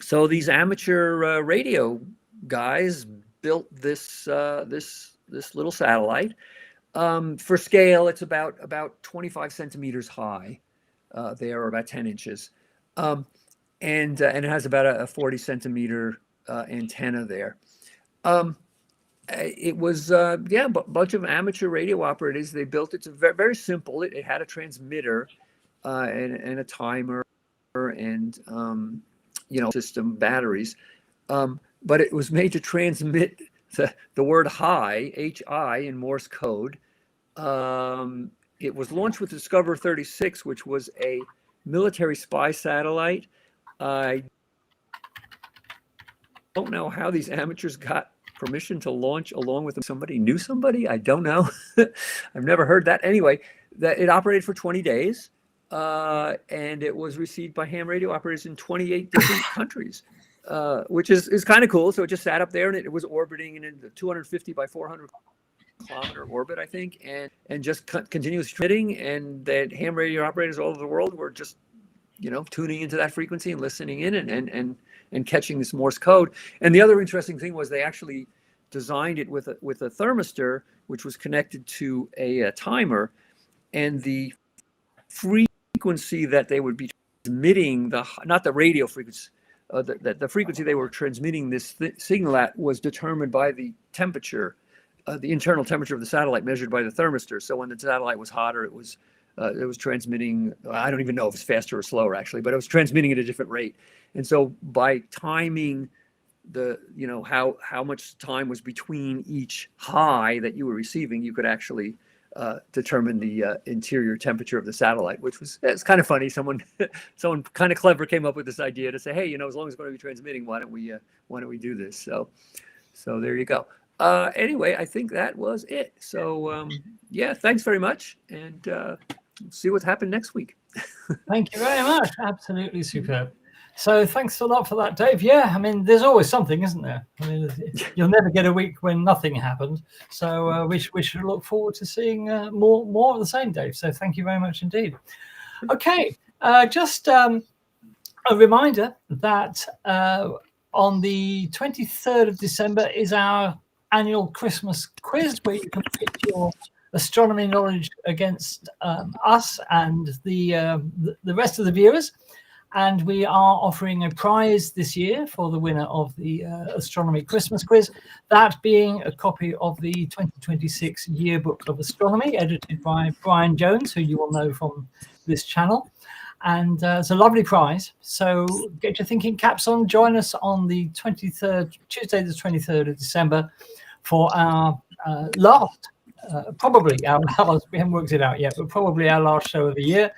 So these amateur radio guys built this little satellite. For scale, it's about 25 centimeters high. They are about 10 inches, and it has about a 40 centimeter antenna there. It was a bunch of amateur radio operators. They built it. It's very, very simple. It had a transmitter and a timer and system batteries, but it was made to transmit the word hi, H-I, in Morse code. It was launched with Discover 36, which was a military spy satellite. I don't know how these amateurs got permission to launch along with somebody. Knew somebody? I don't know. I've never heard that. Anyway, that it operated for 20 days, and it was received by ham radio operators in 28 different countries. Which is kind of cool. So it just sat up there, and it was orbiting in a 250 by 400 kilometer orbit, I think, and just continuous transmitting. And that ham radio operators all over the world were just, tuning into that frequency and listening in and catching this Morse code. And the other interesting thing was they actually designed it with a thermistor, which was connected to a timer, and the frequency that they would be transmitting, not the radio frequency, the frequency they were transmitting this signal at was determined by the temperature, the internal temperature of the satellite measured by the thermistor. So when the satellite was hotter, it was transmitting, I don't even know if it's faster or slower actually, but it was transmitting at a different rate. And so by timing the, how much time was between each high that you were receiving, you could actually determine the interior temperature of the satellite, which it's kind of funny. Someone kind of clever came up with this idea to say, hey, as long as it's going to be transmitting, why don't we do this? So there you go. Anyway, I think that was it. So yeah, thanks very much, and see what's happened next week. Thank you very much. Absolutely superb. So thanks a lot for that, Dave. Yeah, I mean, there's always something, isn't there? I mean, you'll never get a week when nothing happened. So we should look forward to seeing more of the same, Dave. So thank you very much indeed. Okay, just a reminder that on the 23rd of December is our annual Christmas quiz, where you can put your astronomy knowledge against us and the rest of the viewers. And we are offering a prize this year for the winner of the Astronomy Christmas Quiz, that being a copy of the 2026 Yearbook of Astronomy, edited by Brian Jones, who you will know from this channel. And it's a lovely prize. So get your thinking caps on. Join us on the 23rd, Tuesday the 23rd of December, for our last, probably our last, we haven't worked it out yet, but probably our last show of the year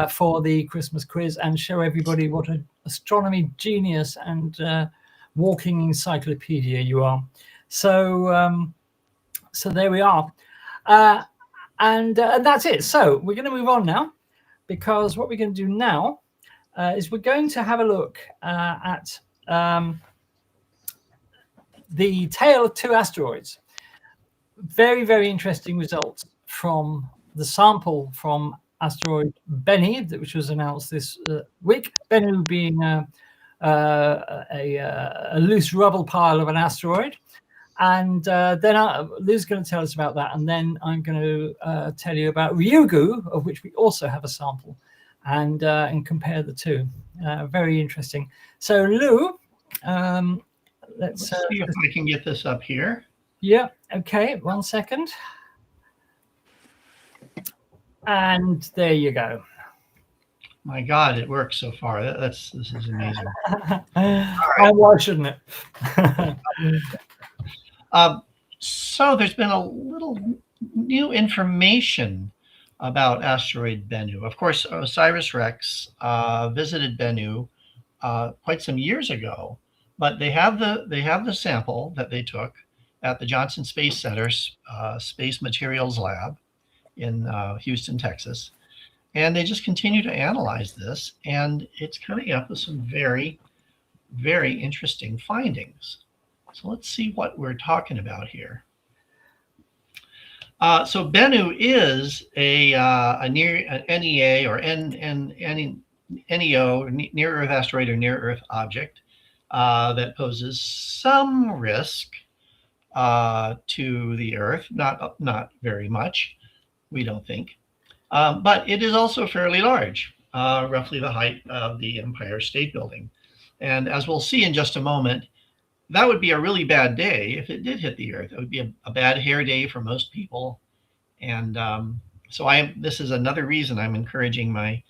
for the Christmas quiz, and show everybody what an astronomy genius and walking encyclopedia you are. So so there we are. And that's it. So we're going to move on now, because what we're going to do now is we're going to have a look at the tale of two asteroids. Very, very interesting results from the sample from asteroid Bennu, which was announced this week. Bennu being a loose rubble pile of an asteroid. And then Lou's going to tell us about that. And then I'm going to tell you about Ryugu, of which we also have a sample, and compare the two. Very interesting. So Lou, let's see if I can get this up here. Yeah, okay, 1 second. And there you go. My God, it works so far. This is amazing. And why shouldn't it? So there's been a little new information about asteroid Bennu. Of course, osiris-rex visited Bennu quite some years ago, but they have the sample that they took at the Johnson Space Center's Space Materials Lab in Houston, Texas. And they just continue to analyze this, and it's coming up with some very, very interesting findings. So let's see what we're talking about here. So Bennu is a NEA or NEO, near Earth asteroid or near Earth object that poses some risk to the Earth, not very much, we don't think, but it is also fairly large, roughly the height of the Empire State Building. And as we'll see in just a moment, that would be a really bad day if it did hit the Earth. It would be a bad hair day for most people. And so this is another reason I'm encouraging my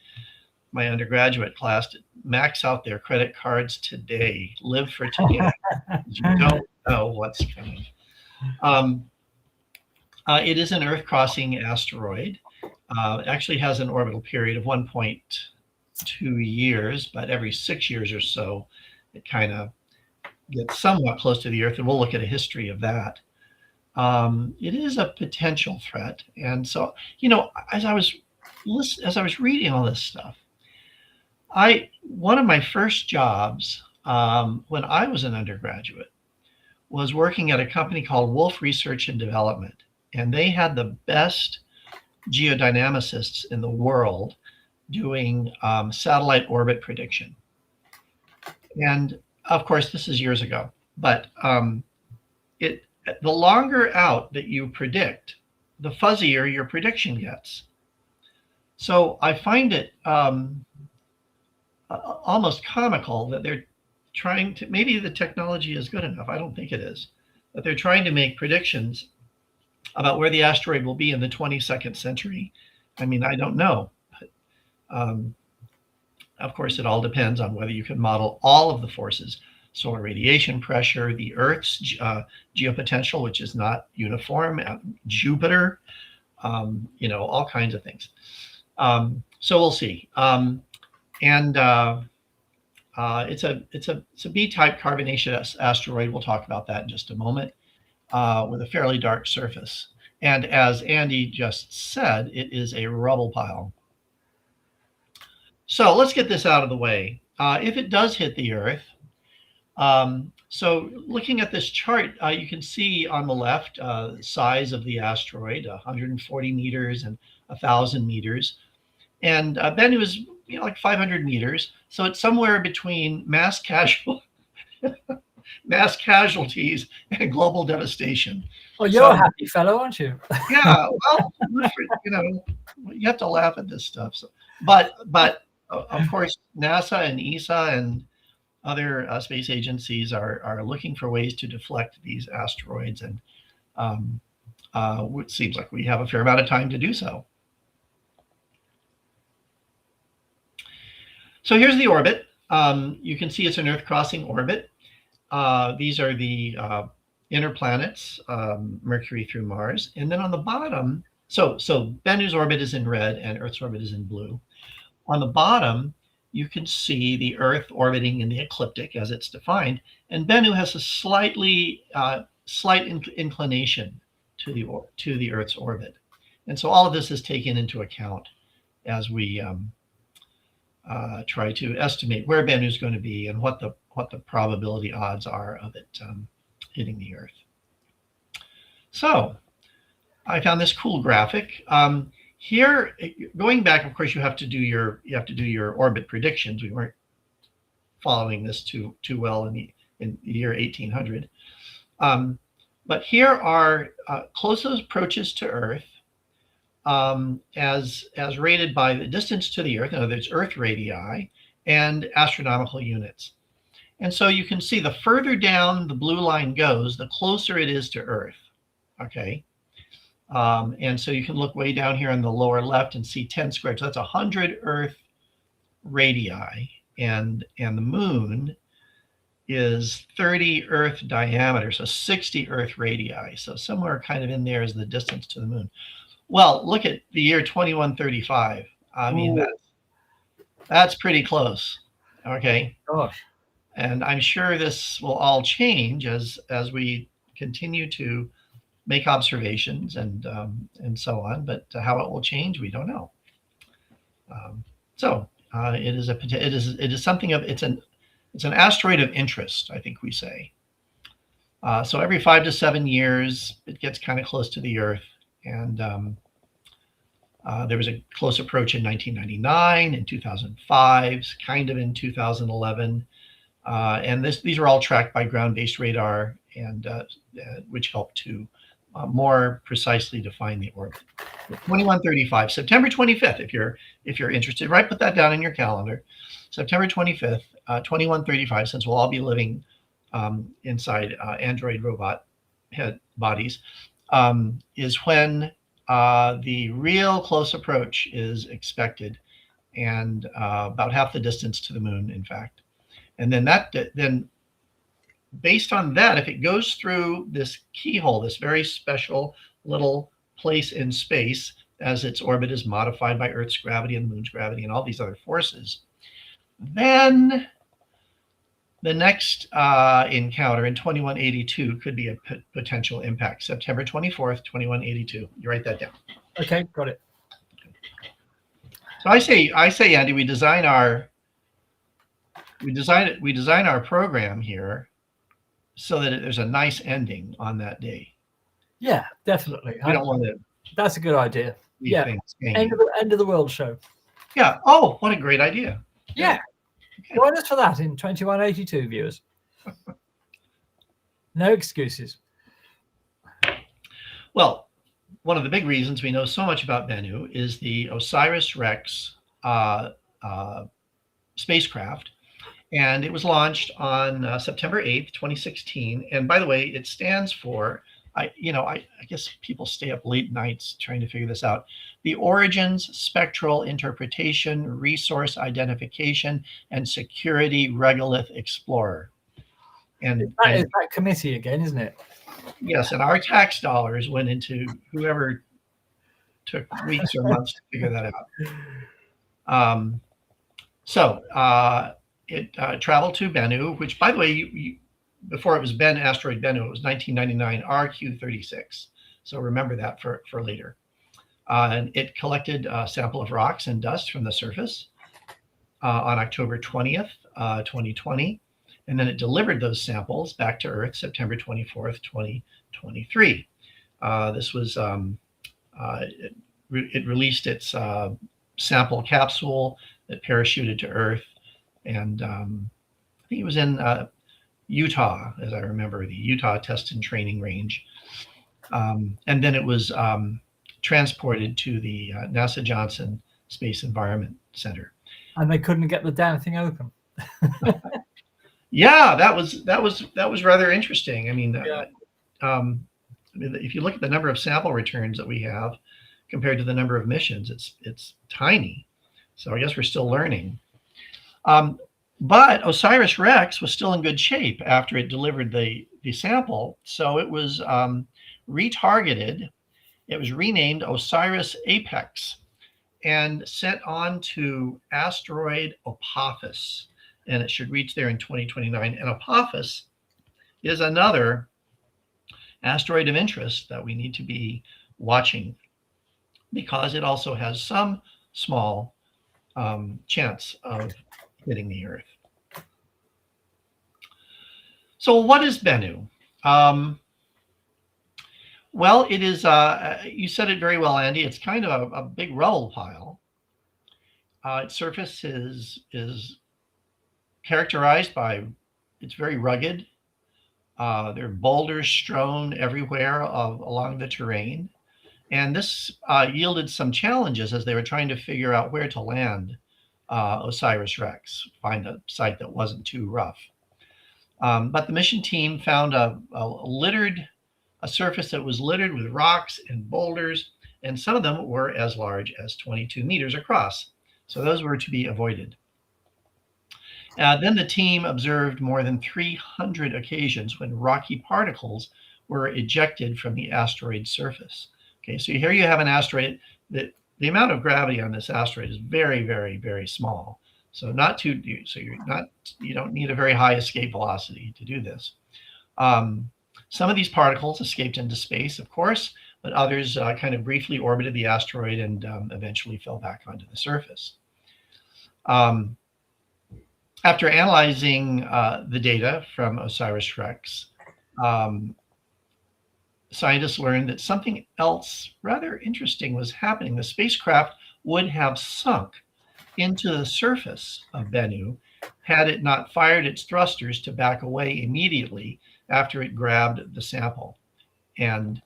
undergraduate class to max out their credit cards today. Live for today. You don't know what's coming. It is an Earth-crossing asteroid. It actually has an orbital period of 1.2 years, but every 6 years or so, it kind of gets somewhat close to the Earth, and we'll look at a history of that. It is a potential threat, and so as I was reading all this stuff, one of my first jobs when I was an undergraduate was working at a company called Wolf Research and Development, and they had the best geodynamicists in the world doing satellite orbit prediction. And of course, this is years ago, but the longer out that you predict, the fuzzier your prediction gets. So I find it almost comical that they're trying to, maybe the technology is good enough, I don't think it is, but they're trying to make predictions about where the asteroid will be in the 22nd century. I mean, I don't know. But, of course, it all depends on whether you can model all of the forces, solar radiation pressure, the Earth's geopotential, which is not uniform, Jupiter, all kinds of things. So we'll see. It's a B-type carbonaceous asteroid. We'll talk about that in just a moment, with a fairly dark surface. And as Andy just said, it is a rubble pile. So let's get this out of the way. If it does hit the Earth, so looking at this chart, you can see on the left the size of the asteroid, 140 meters and 1,000 meters. And Bennu is like 500 meters. So it's somewhere between mass casualties and global devastation. Well, you're a happy fellow, aren't you? Yeah, well, you have to laugh at this stuff. So, but of course, NASA and ESA and other space agencies are looking for ways to deflect these asteroids, and it seems like we have a fair amount of time to do so. So here's the orbit. You can see it's an Earth-crossing orbit. These are the inner planets, Mercury through Mars. And then on the bottom, so Bennu's orbit is in red and Earth's orbit is in blue. On the bottom, you can see the Earth orbiting in the ecliptic as it's defined. And Bennu has a slight inclination to the Earth's orbit. And so all of this is taken into account as we try to estimate where Bennu is going to be and what the probability odds are of it hitting the Earth. So I found this cool graphic. Here, going back, of course, you have to do your orbit predictions. We weren't following this too well in the year 1800. But here are closest approaches to Earth as rated by the distance to the Earth. In other words, Earth radii and astronomical units. And so you can see the further down the blue line goes, the closer it is to Earth. Okay. And so you can look way down here on the lower left and see 10 squared. So that's 100 Earth radii, and the moon is 30 Earth diameter, so 60 Earth radii. So somewhere kind of in there is the distance to the moon. Well, look at the year 2135. I mean, that's pretty close. Okay. Gosh. And I'm sure this will all change as we continue to make observations and so on. But how it will change, we don't know. It is something of it's an asteroid of interest, I think we say. So every 5 to 7 years, it gets kind of close to the Earth. And there was a close approach in 1999, in 2005, kind of in 2011. And these are all tracked by ground-based radar, and which help to more precisely define the orbit. 2135, September 25th, if you're interested, right? Put that down in your calendar. September 25th, 2135, since we'll all be living inside android robot head bodies, is when the real close approach is expected, and about half the distance to the moon, in fact. And then based on that, if it goes through this keyhole, this very special little place in space, as its orbit is modified by Earth's gravity and the moon's gravity and all these other forces, then the next encounter in 2182 could be a potential impact. September 24th, 2182. You write that down. Okay, got it. So I say, Andy, we design our program here so that there's a nice ending on that day. Yeah, definitely. We don't want to. That's a good idea. Yeah, end of the world show. Yeah. Oh, what a great idea. Yeah. Okay. Join us for that in 2182, viewers. No excuses. Well, one of the big reasons we know so much about Bennu is the osiris-rex spacecraft. And it was launched on September 8th, 2016. And by the way, it stands for, I guess people stay up late nights trying to figure this out. The Origins, Spectral Interpretation, Resource Identification, and Security Regolith Explorer. And that is that committee again, isn't it? Yes, and our tax dollars went into whoever took weeks or months to figure that out. It traveled to Bennu, which, by the way, before it was asteroid Bennu, it was 1999 RQ-36. So remember that for later. And it collected a sample of rocks and dust from the surface on October 20th, 2020. And then it delivered those samples back to Earth September 24th, 2023. This was, it released its sample capsule that parachuted to Earth. And I think it was in Utah, as I remember, the Utah Test and Training Range. And then it was transported to the NASA Johnson Space Environment Center. And they couldn't get the damn thing open. Yeah, that was rather interesting. I mean, if you look at the number of sample returns that we have compared to the number of missions, it's tiny. So I guess we're still learning. But osiris-rex was still in good shape after it delivered the sample. So it was retargeted. It was renamed OSIRIS-APEX and sent on to asteroid Apophis. And it should reach there in 2029. And Apophis is another asteroid of interest that we need to be watching because it also has some small chance of hitting the Earth. So what is Bennu? Well, it is, you said it very well, Andy, it's kind of a big rubble pile. Its surface is characterized by, it's very rugged. There are boulders strewn everywhere along the terrain. And this yielded some challenges as they were trying to figure out where to land OSIRIS-REx, find a site that wasn't too rough. But the mission team found a surface that was littered with rocks and boulders, and some of them were as large as 22 meters across. So those were to be avoided. Then the team observed more than 300 occasions when rocky particles were ejected from the asteroid surface. Okay, so here you have an asteroid that the amount of gravity on this asteroid is very, very, very small. So you don't need a very high escape velocity to do this. Some of these particles escaped into space, of course, but others kind of briefly orbited the asteroid and eventually fell back onto the surface. After analyzing the data from OSIRIS-REx, scientists learned that something else rather interesting was happening. The spacecraft would have sunk into the surface of Bennu had it not fired its thrusters to back away immediately after it grabbed the sample. And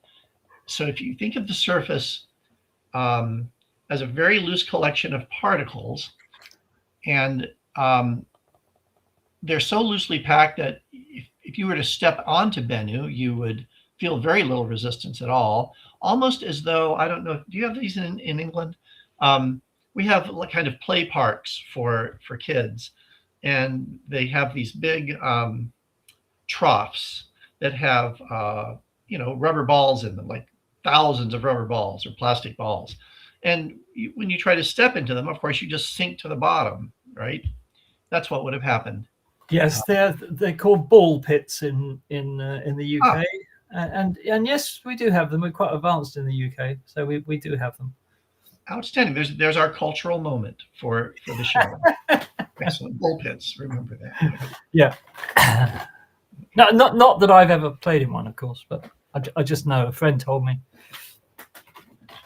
so if you think of the surface as a very loose collection of particles, and they're so loosely packed that if you were to step onto Bennu, you would feel very little resistance at all, almost as though, I don't know, do you have these in England? We have kind of play parks for kids, and they have these big troughs that have, rubber balls in them, like thousands of rubber balls or plastic balls. And when you try to step into them, of course, you just sink to the bottom, right? That's what would have happened. Yes, they're called ball pits in the UK, and yes, we do have them. We're quite advanced in the UK, so we do have them. Outstanding. There's our cultural moment for the show. Excellent. Ball pits. Remember that. Yeah. No, not that I've ever played in one, of course, but I just know a friend told me.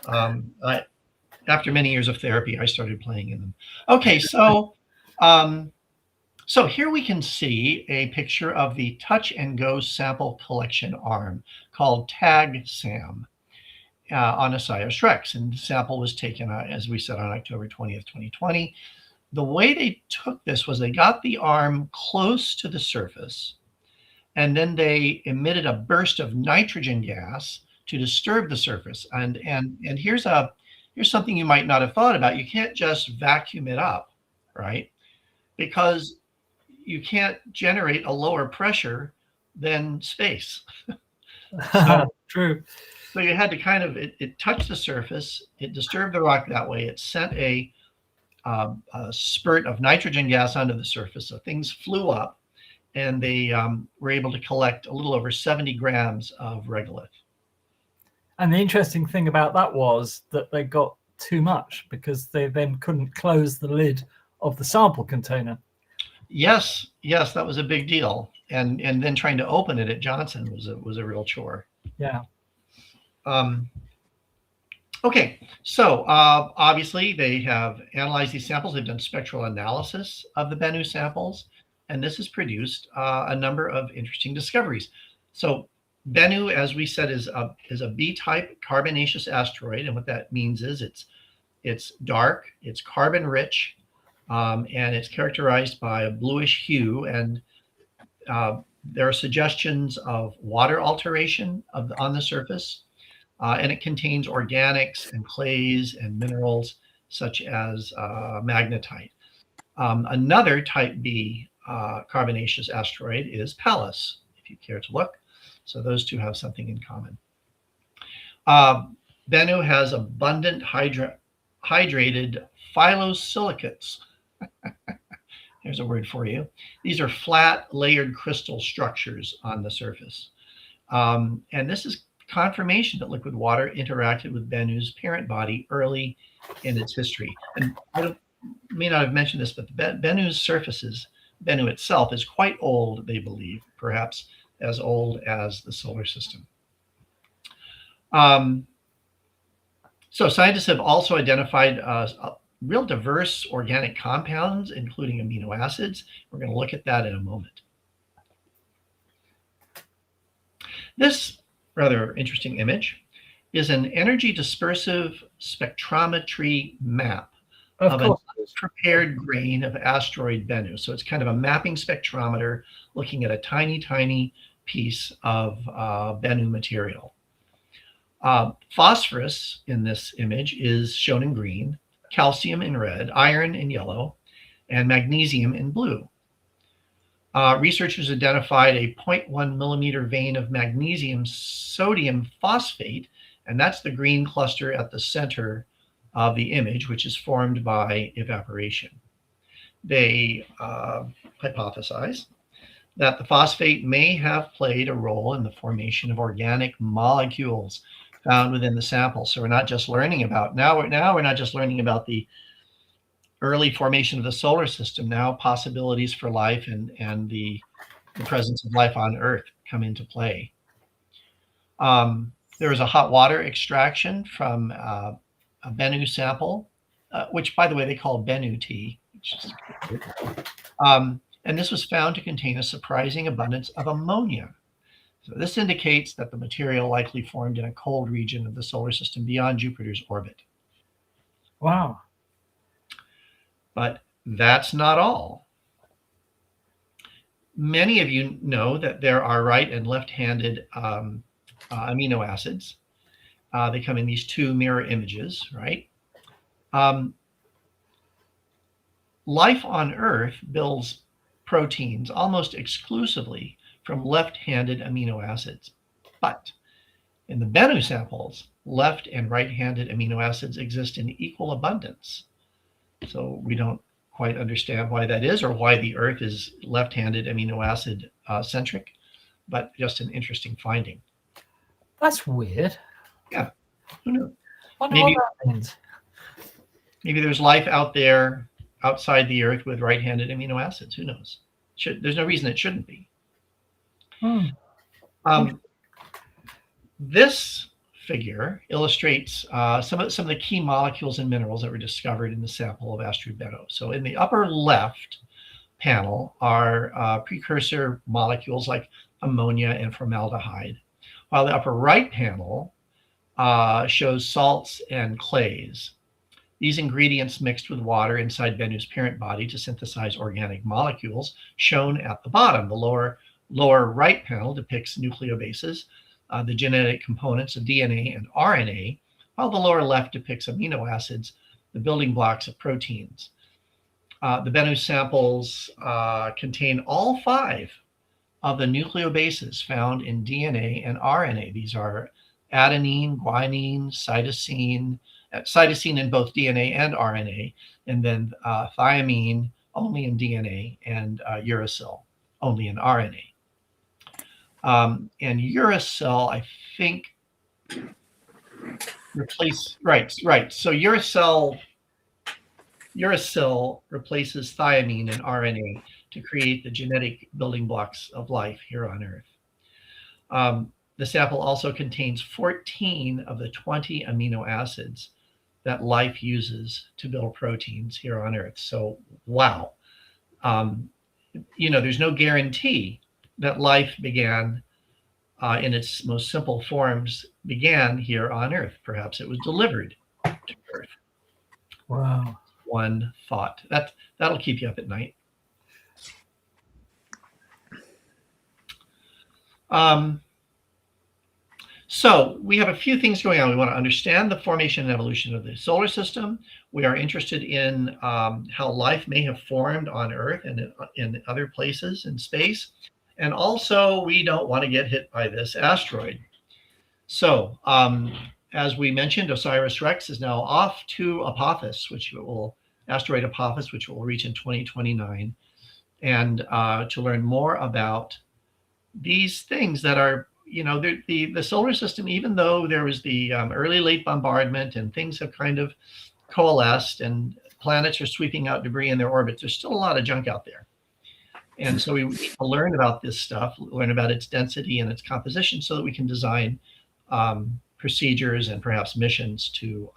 After many years of therapy, I started playing in them. Okay, so here we can see a picture of the Touch and Go sample collection arm called TAG-SAM. on osiris-rex, and the sample was taken, as we said, on October 20th, 2020. The way they took this was they got the arm close to the surface, and then they emitted a burst of nitrogen gas to disturb the surface. And here's something you might not have thought about. You can't just vacuum it up, right? Because you can't generate a lower pressure than space. So, true. So you had to kind of, it touched the surface, it disturbed the rock that way, it sent a spurt of nitrogen gas onto the surface, so things flew up, and they were able to collect a little over 70 grams of regolith. And the interesting thing about that was that they got too much because they then couldn't close the lid of the sample container. Yes, that was a big deal. And then trying to open it at Johnson was a real chore. Yeah. Okay, so obviously they have analyzed these samples. They've done spectral analysis of the Bennu samples, and this has produced a number of interesting discoveries. So Bennu, as we said, is a B-type carbonaceous asteroid, and what that means is it's dark, it's carbon-rich, and it's characterized by a bluish hue, and there are suggestions of water alteration on the surface, and it contains organics and clays and minerals such as magnetite. Another type B carbonaceous asteroid is Pallas, if you care to look. So those two have something in common. Bennu has abundant hydrated phyllosilicates. There's a word for you. These are flat layered crystal structures on the surface. And this is confirmation that liquid water interacted with Bennu's parent body early in its history. And I may not have mentioned this, but Bennu's surfaces, Bennu itself, is quite old, they believe, perhaps as old as the solar system. So scientists have also identified real diverse organic compounds, including amino acids. We're going to look at that in a moment. This rather interesting image is an energy dispersive spectrometry map of a prepared grain of asteroid Bennu. So it's kind of a mapping spectrometer looking at a tiny, tiny piece of Bennu material. Phosphorus in this image is shown in green, calcium in red, iron in yellow, and magnesium in blue. Researchers identified a 0.1 millimeter vein of magnesium sodium phosphate, and that's the green cluster at the center of the image, which is formed by evaporation. They hypothesize that the phosphate may have played a role in the formation of organic molecules found within the sample. So we're not just learning about, now we're not just learning about the early formation of the solar system. Now possibilities for life and the presence of life on Earth come into play. There was a hot water extraction from a Bennu sample, which, by the way, they call Bennu tea. And this was found to contain a surprising abundance of ammonia. So this indicates that the material likely formed in a cold region of the solar system beyond Jupiter's orbit. Wow. But that's not all. Many of you know that there are right and left-handed amino acids. They come in these two mirror images, right? Life on Earth builds proteins almost exclusively from left-handed amino acids. But in the Bennu samples, left and right-handed amino acids exist in equal abundance. So we don't quite understand why that is, or why the Earth is left-handed amino acid centric, but just an interesting finding. That's weird. Yeah, who knows? Wonder what that means. Maybe there's life out there outside the Earth with right-handed amino acids. Who knows? There's no reason it shouldn't be. This figure illustrates some of the key molecules and minerals that were discovered in the sample of asteroid Bennu. So in the upper left panel are precursor molecules like ammonia and formaldehyde, while the upper right panel shows salts and clays. These ingredients mixed with water inside Bennu's parent body to synthesize organic molecules, shown at the bottom. The lower right panel depicts nucleobases, the genetic components of DNA and RNA, while the lower left depicts amino acids, the building blocks of proteins. The Bennu samples contain all 5 of the nucleobases found in DNA and RNA. These are adenine, guanine, cytosine in both DNA and RNA, and then thymine only in DNA, and uracil only in RNA. And uracil, I think, right. So uracil replaces thiamine in RNA to create the genetic building blocks of life here on Earth. The sample also contains 14 of the 20 amino acids that life uses to build proteins here on Earth. So, wow. There's no guarantee that life began in its most simple forms, began here on Earth. Perhaps it was delivered to Earth. Wow. One thought. That'll keep you up at night. So we have a few things going on. We want to understand the formation and evolution of the solar system. We are interested in how life may have formed on Earth and in other places in space. And also, we don't want to get hit by this asteroid. So as we mentioned, osiris-rex is now off to Apophis, asteroid Apophis, which will reach in 2029. And to learn more about these things that are, the solar system, even though there was the early late bombardment and things have kind of coalesced and planets are sweeping out debris in their orbits, there's still a lot of junk out there. And so we need to learn about this stuff, learn about its density and its composition so that we can design procedures and perhaps missions to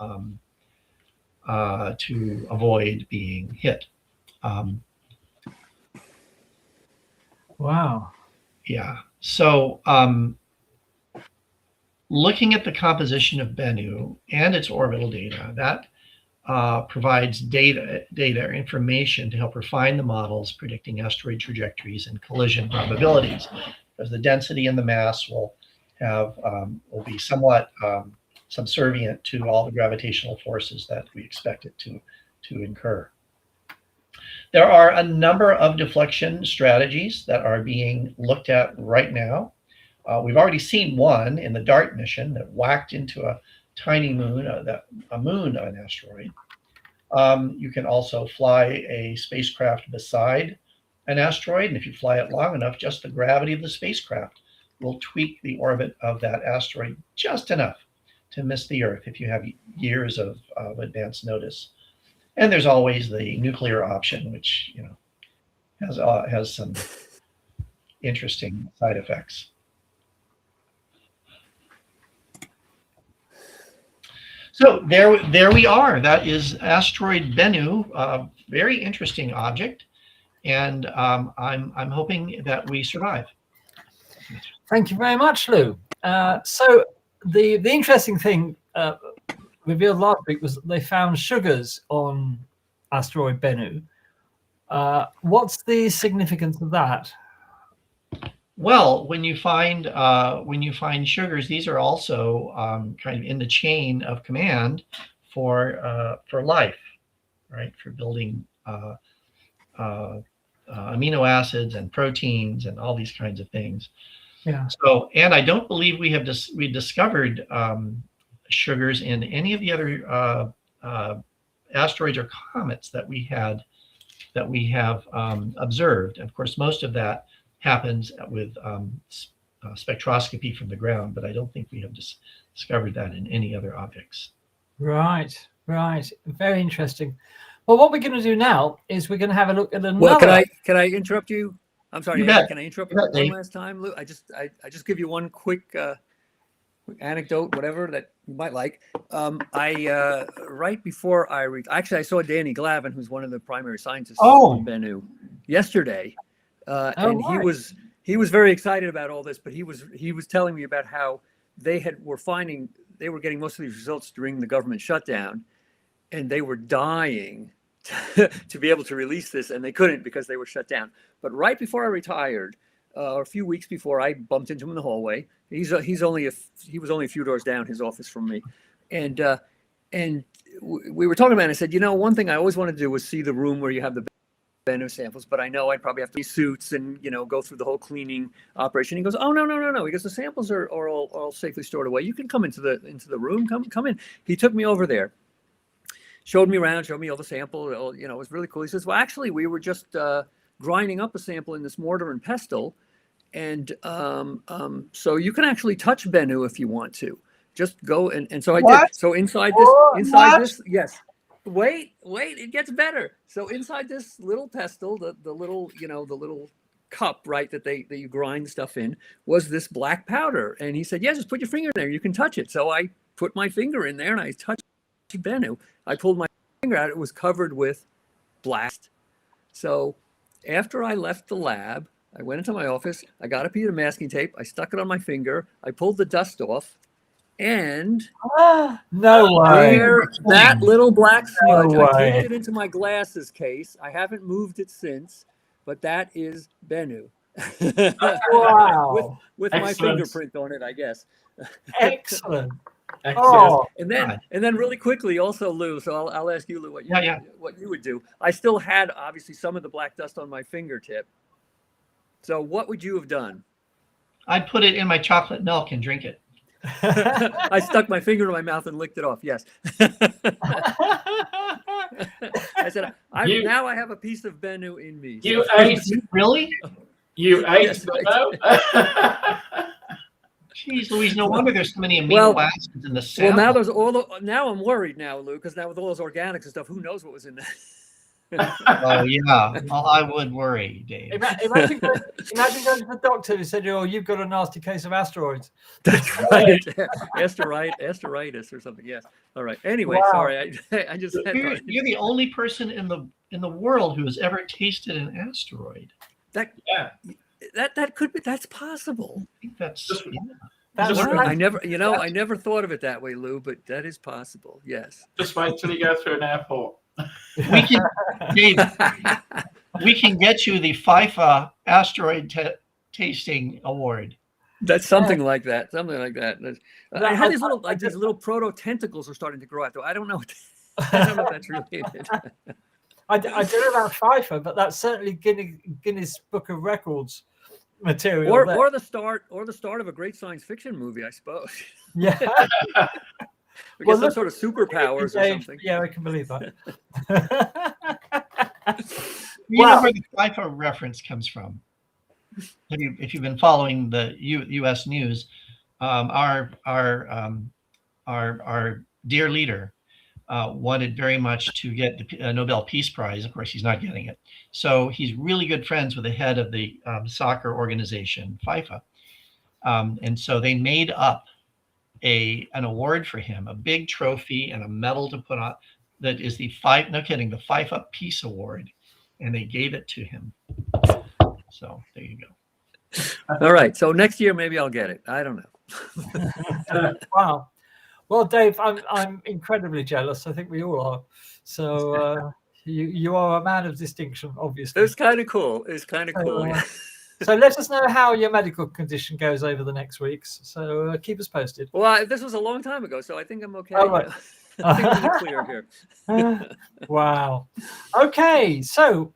avoid being hit. Wow. Yeah. So looking at the composition of Bennu and its orbital data, that provides data or information to help refine the models predicting asteroid trajectories and collision probabilities, because the density and the mass will be somewhat subservient to all the gravitational forces that we expect it to incur. There are a number of deflection strategies that are being looked at right now. We've already seen one in the DART mission that whacked into a tiny moon, a moon of an asteroid. You can also fly a spacecraft beside an asteroid, and if you fly it long enough, just the gravity of the spacecraft will tweak the orbit of that asteroid just enough to miss the Earth if you have years of advance notice. And there's always the nuclear option, which has some interesting side effects. So there we are. That is asteroid Bennu, a very interesting object, and I'm hoping that we survive. Thank you very much, Lou. So the interesting thing revealed last week was they found sugars on asteroid Bennu. What's the significance of that? Well, when you find sugars, these are also kind of in the chain of command for life, right? For building amino acids and proteins and all these kinds of things. Yeah. So, and I don't believe we discovered sugars in any of the other asteroids or comets that we have observed. And of course, most of that happens with spectroscopy from the ground, but I don't think we have discovered that in any other objects. Right. Very interesting. Well, what we're going to do now is we're going to have a look at another. Well, can I interrupt you? I'm sorry. Can I interrupt you one last time, Lou? I just give you one quick anecdote, whatever that you might like. Right before I saw Danny Glavin, who's one of the primary scientists on Bennu, yesterday, and he was very excited about all this. But he was telling me about how they were finding they were getting most of these results during the government shutdown, and they were dying to be able to release this, and they couldn't because they were shut down. But right before I retired, a few weeks before, I bumped into him in the hallway. He was only a few doors down, his office from me, and we were talking about it, and I said, one thing I always wanted to do was see the room where you have the Bennu samples, but I know I'd probably have to be suits and, go through the whole cleaning operation. He goes, oh, no. He goes, the samples are all safely stored away. You can come into the room, come in. He took me over there, showed me around, showed me all the sample, it was really cool. He says, well, actually, we were just grinding up a sample in this mortar and pestle. And so you can actually touch Bennu if you want to. Just go and so I did. So inside this, yes. Wait, it gets better. So inside this little pestle, the little, the little cup, right, that you grind stuff in, was this black powder. And he said, yeah, just put your finger in there. You can touch it. So I put my finger in there and I touched Bennu. I pulled my finger out. It was covered with blast. So after I left the lab, I went into my office. I got a piece of masking tape. I stuck it on my finger. I pulled the dust off. And no way. That little black smudge, I taped it into my glasses case. I haven't moved it since, but that is Bennu. Wow. with my fingerprint on it, I guess. Excellent. Oh. And then really quickly, also, Lou, so I'll ask you, Lou, what you would do. I still had, obviously, some of the black dust on my fingertip. So what would you have done? I'd put it in my chocolate milk and drink it. I stuck my finger in my mouth and licked it off. Yes. I said, now I have a piece of Bennu in me. You ate really? You ate Yes, Bennu? Jeez, Louise, no wonder there's so many amino acids in the sample. Well, now I'm worried now, Lou, because now with all those organics and stuff, who knows what was in there? Oh yeah, well, I would worry, Dave. Imagine going to the doctor who said, "Oh, you've got a nasty case of asteroids." That's right, asteroiditis or something. Yes. All right. Anyway, Wow. Sorry, I just. You're the only person in the world who has ever tasted an asteroid. That could be. That's possible. I think that's. That's I never thought of it that way, Lou, but that is possible. Yes. Just wait till you go through an airport. We can, Dave, we can get you the FIFA asteroid tasting award. That's something like that. Something like that. I had these little proto tentacles are starting to grow out. Though I don't know. I don't know if that's related. I don't know about FIFA, but that's certainly Guinness Book of Records material. Or the start of a great science fiction movie, I suppose. Yeah. We get some sort of superpowers or something. Yeah, I can believe that. You know where the FIFA reference comes from. If you've been following the U.S. news, our dear leader wanted very much to get the Nobel Peace Prize. Of course, he's not getting it. So he's really good friends with the head of the soccer organization, FIFA. And so they made up an award for him, a big trophy and a medal to put on that is the FIFA Peace Award, and they gave it to him. So there you go. All right. So next year maybe I'll get it. I don't know. Wow. Well, Dave, I'm incredibly jealous. I think we all are. So you are a man of distinction, obviously. It's kind of cool. Yeah. So let us know how your medical condition goes over the next weeks. So keep us posted. Well, this was a long time ago, so I think I'm okay. Oh, right. I think we're clear here. Wow. Okay. So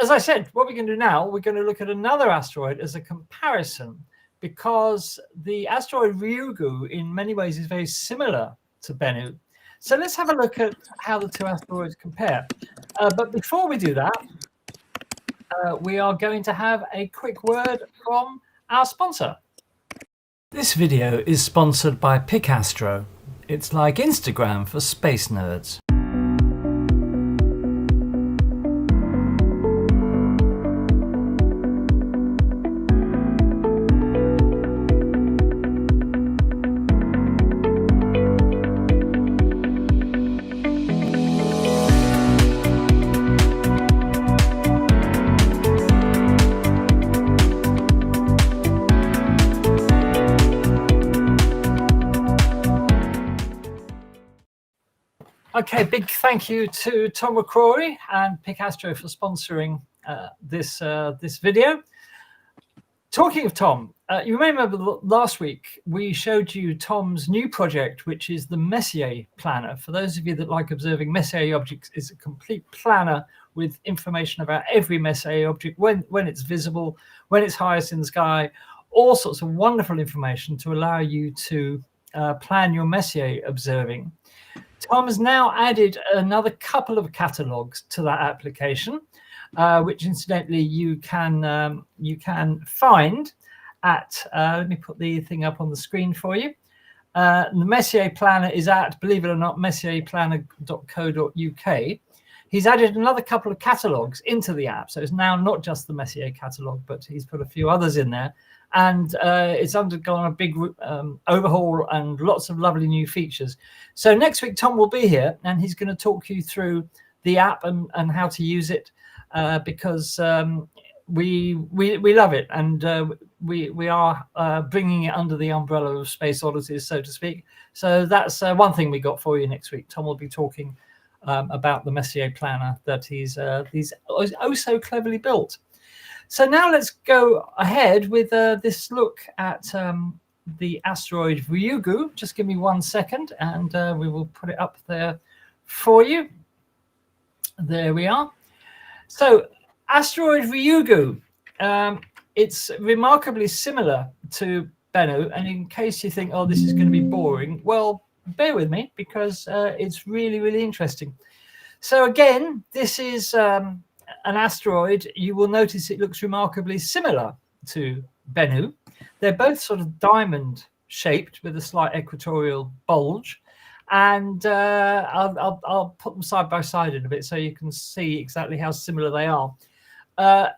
as I said, what we're going to do now, we're going to look at another asteroid as a comparison, because the asteroid Ryugu in many ways is very similar to Bennu. So let's have a look at how the two asteroids compare. But before we do that, we are going to have a quick word from our sponsor. This video is sponsored by Picastro. It's like Instagram for space nerds. Okay, big thank you to Tom McCrory and Picastro for sponsoring this video. Talking of Tom, you remember last week we showed you Tom's new project, which is the Messier planner. For those of you that like observing, Messier objects is a complete planner with information about every Messier object, when it's visible, when it's highest in the sky, all sorts of wonderful information to allow you to plan your Messier observing. Tom has now added another couple of catalogues to that application, which incidentally you can find at, let me put the thing up on the screen for you. The Messier planner is at, believe it or not, messierplanner.co.uk. He's added another couple of catalogues into the app. So it's now not just the Messier catalogue, but he's put a few others in there. And it's undergone a big overhaul and lots of lovely new features. So next week, Tom will be here and he's going to talk you through the app and how to use it, because we love it, and we are bringing it under the umbrella of Space Oddities, so to speak. So that's one thing we got for you next week. Tom will be talking about the Messier planner that he's oh so cleverly built. So now let's go ahead with this look at the asteroid Ryugu. Just give me 1 second and we will put it up there for you. There we are. So asteroid Ryugu, it's remarkably similar to Bennu. And in case you think, oh, this is going to be boring, well, bear with me because it's really, really interesting. So again, this is an asteroid. You will notice it looks remarkably similar to Bennu. They're both sort of diamond shaped with a slight equatorial bulge, and I'll put them side by side in a bit so you can see exactly how similar they are.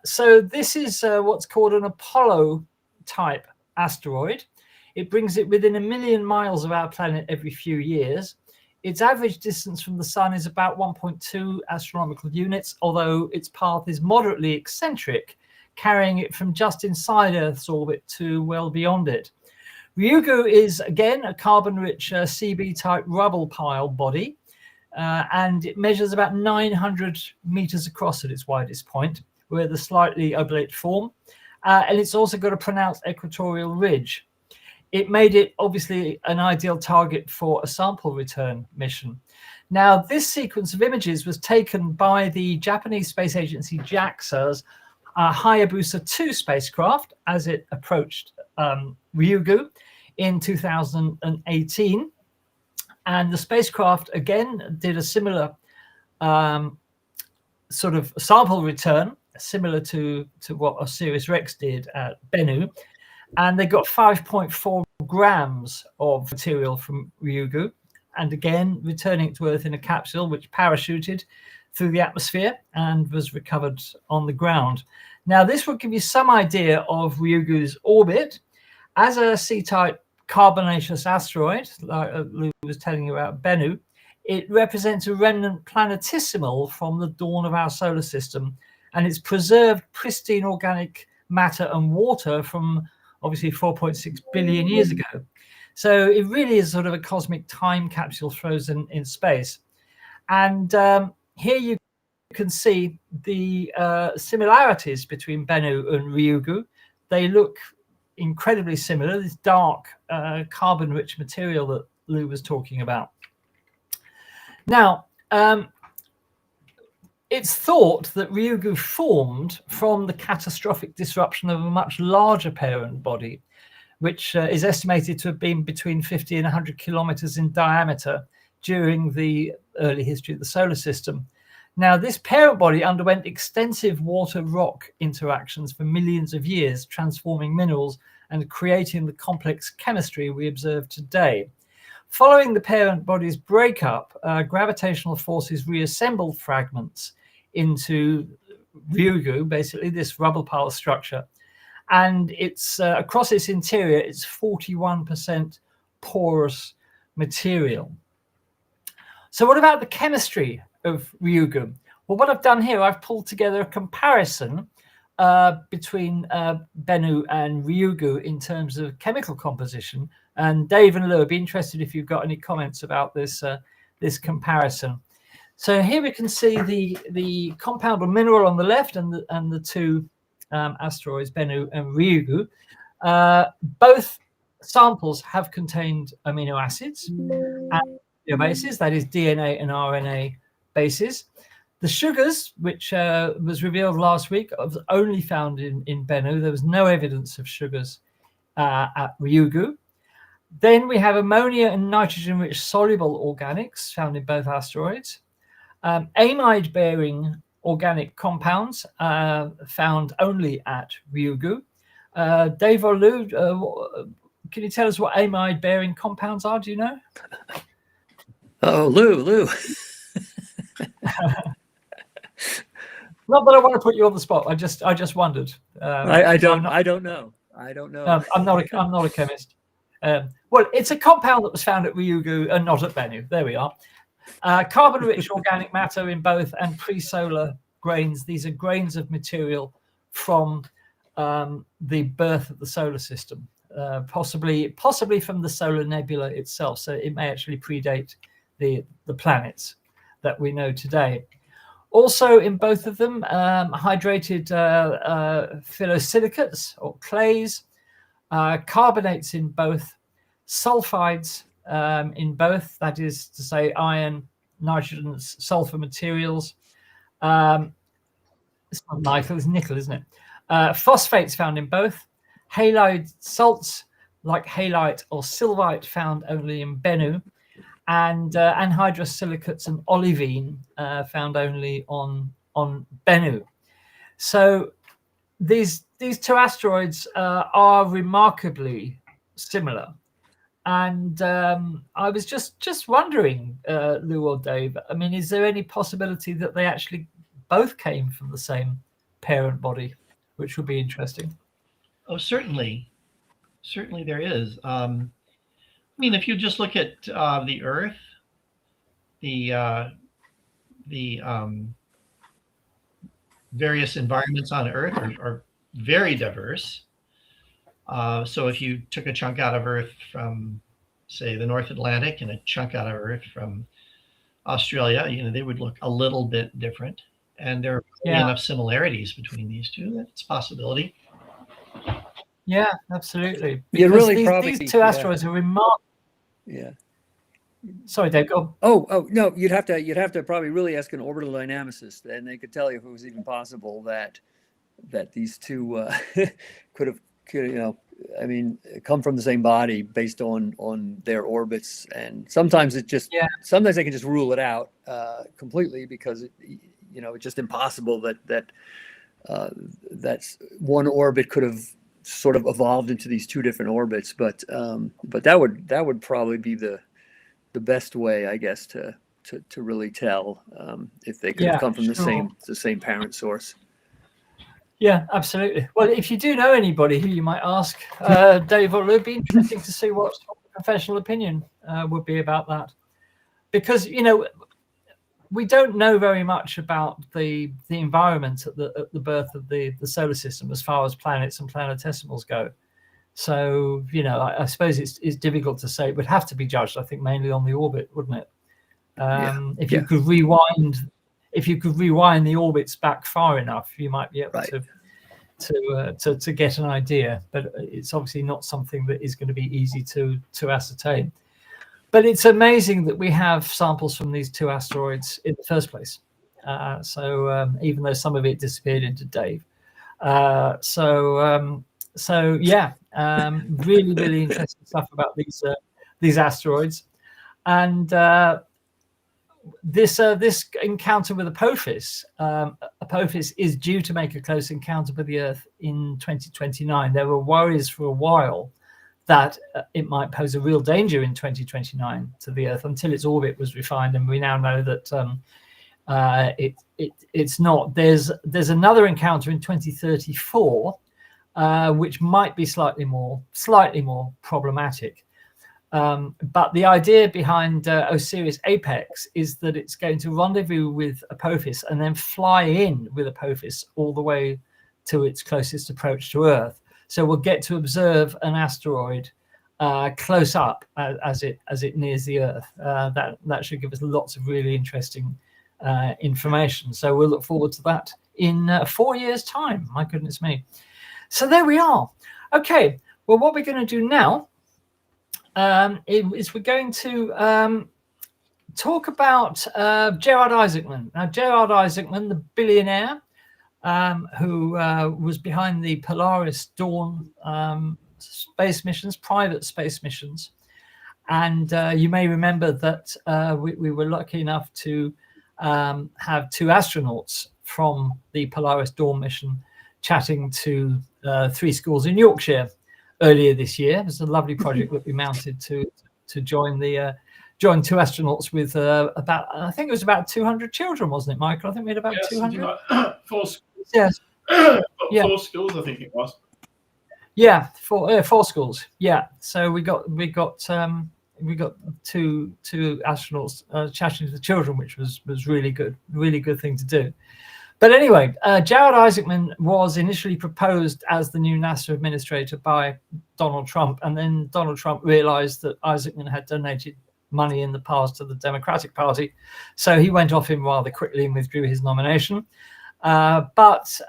So this is what's called an Apollo type asteroid. It brings it within 1 million miles of our planet every few years. Its average distance from the sun is about 1.2 astronomical units, although its path is moderately eccentric, carrying it from just inside Earth's orbit to well beyond it. Ryugu is, again, a carbon-rich CB-type rubble pile body, and it measures about 900 meters across at its widest point, with a slightly oblate form, and it's also got a pronounced equatorial ridge. It made it obviously an ideal target for a sample return mission. Now, this sequence of images was taken by the Japanese space agency JAXA's Hayabusa 2 spacecraft as it approached Ryugu in 2018. And the spacecraft, again, did a similar sort of sample return, similar to what osiris-rex did at Bennu. And they got 5.4 grams of material from Ryugu, and again returning to Earth in a capsule which parachuted through the atmosphere and was recovered on the ground. Now this will give you some idea of Ryugu's orbit. As a C-type carbonaceous asteroid, like Lou was telling you about Bennu, it represents a remnant planetesimal from the dawn of our solar system, and it's preserved pristine organic matter and water from obviously 4.6 billion years ago. So it really is sort of a cosmic time capsule frozen in space. And here you can see the similarities between Bennu and Ryugu. They look incredibly similar, this dark carbon-rich material that Lou was talking about. Now, it's thought that Ryugu formed from the catastrophic disruption of a much larger parent body, which is estimated to have been between 50 and 100 kilometers in diameter during the early history of the solar system. Now, this parent body underwent extensive water-rock interactions for millions of years, transforming minerals and creating the complex chemistry we observe today. Following the parent body's breakup, gravitational forces reassembled fragments into Ryugu, basically this rubble pile structure, and it's across its interior, it's 41% porous material. So what about the chemistry of Ryugu? Well, what I've done here, I've pulled together a comparison between Bennu and Ryugu in terms of chemical composition. And Dave and Lou, I'd be interested if you've got any comments about this this comparison. So here we can see the compound or mineral on the left and the two asteroids, Bennu and Ryugu. Both samples have contained amino acids and bases, that is DNA and RNA bases. The sugars, which was revealed last week, was only found in Bennu. There was no evidence of sugars at Ryugu. Then we have ammonia and nitrogen-rich soluble organics found in both asteroids. Amide-bearing organic compounds found only at Ryugu. Dave or Lou, can you tell us what amide-bearing compounds are? Do you know? Oh, Lou. Not that I want to put you on the spot. I just wondered. I don't know. I'm not a chemist. Well, it's a compound that was found at Ryugu and not at Bennu. There we are. Carbon-rich organic matter in both and pre-solar grains. These are grains of material from the birth of the solar system, possibly from the solar nebula itself. So it may actually predate the planets that we know today. Also in both of them, hydrated phyllosilicates or clays, carbonates in both, sulfides in both, that is to say iron, nitrogen, sulfur materials. It's not nickel, it's nickel, isn't it? Phosphates found in both, halide salts like halite or sylvite found only in Bennu, and anhydrous silicates and olivine found only on Bennu. So these two asteroids are remarkably similar. And I was just wondering, Lou or Dave, I mean, is there any possibility that they actually both came from the same parent body, which would be interesting? Oh, certainly there is. I mean, if you just look at the Earth, the various environments on Earth are very diverse. So if you took a chunk out of Earth from, say, the North Atlantic and a chunk out of Earth from Australia, they would look a little bit different. And there are enough similarities between these two that it's a possibility. Yeah, absolutely. Because these two asteroids are remarkable. Yeah. Sorry, Dave, go on. Oh no, you'd have to probably really ask an orbital dynamicist, and they could tell you if it was even possible that these two could come from the same body based on their orbits. And sometimes sometimes they can just rule it out completely because it's just impossible that one orbit could have sort of evolved into these two different orbits. But that would probably be the best way, I guess, to really tell if they could have come from the same parent source. Yeah, absolutely. Well, if you do know anybody who you might ask, Dave or Lou, it'd be interesting to see what the professional opinion would be about that, because we don't know very much about the environment at the birth of the solar system as far as planets and planetesimals go. So I suppose it's difficult to say. It would have to be judged, I think, mainly on the orbit, wouldn't it? If you could rewind the orbits back far enough, you might be able to get an idea. But it's obviously not something that is going to be easy to ascertain. But it's amazing that we have samples from these two asteroids in the first place. So even though some of it disappeared into Dave. Really, really interesting stuff about these asteroids. And this encounter with Apophis is due to make a close encounter with the Earth in 2029. There were worries for a while that it might pose a real danger in 2029 to the Earth until its orbit was refined, and we now know that it's not. There's another encounter in 2034, which might be slightly more problematic. But the idea behind Osiris-Apex is that it's going to rendezvous with Apophis and then fly in with Apophis all the way to its closest approach to Earth. So we'll get to observe an asteroid close up as it nears the Earth. That should give us lots of really interesting information. So we'll look forward to that in 4 years' time. My goodness me. So there we are. Okay. Well, what we're going to do now is we're going to talk about Gerard Isaacman. Now, Gerard Isaacman, the billionaire who was behind the Polaris Dawn space missions, private space missions. And you may remember that we were lucky enough to have 2 astronauts from the Polaris Dawn mission chatting to 3 schools in Yorkshire earlier this year. It was a lovely project that we mounted to join 2 astronauts with about, I think it was about 200 children, wasn't it, Michael? I think we had about 200. Like 4 schools. Yes. 4 Yeah. schools, I think it was. Yeah, 4 schools. Yeah. So we got 2 astronauts chatting to the children, which was really good thing to do. But anyway, Gerard Isaacman was initially proposed as the new NASA administrator by Donald Trump, and then Donald Trump realized that Isaacman had donated money in the past to the Democratic Party, so he went off him rather quickly and withdrew his nomination. But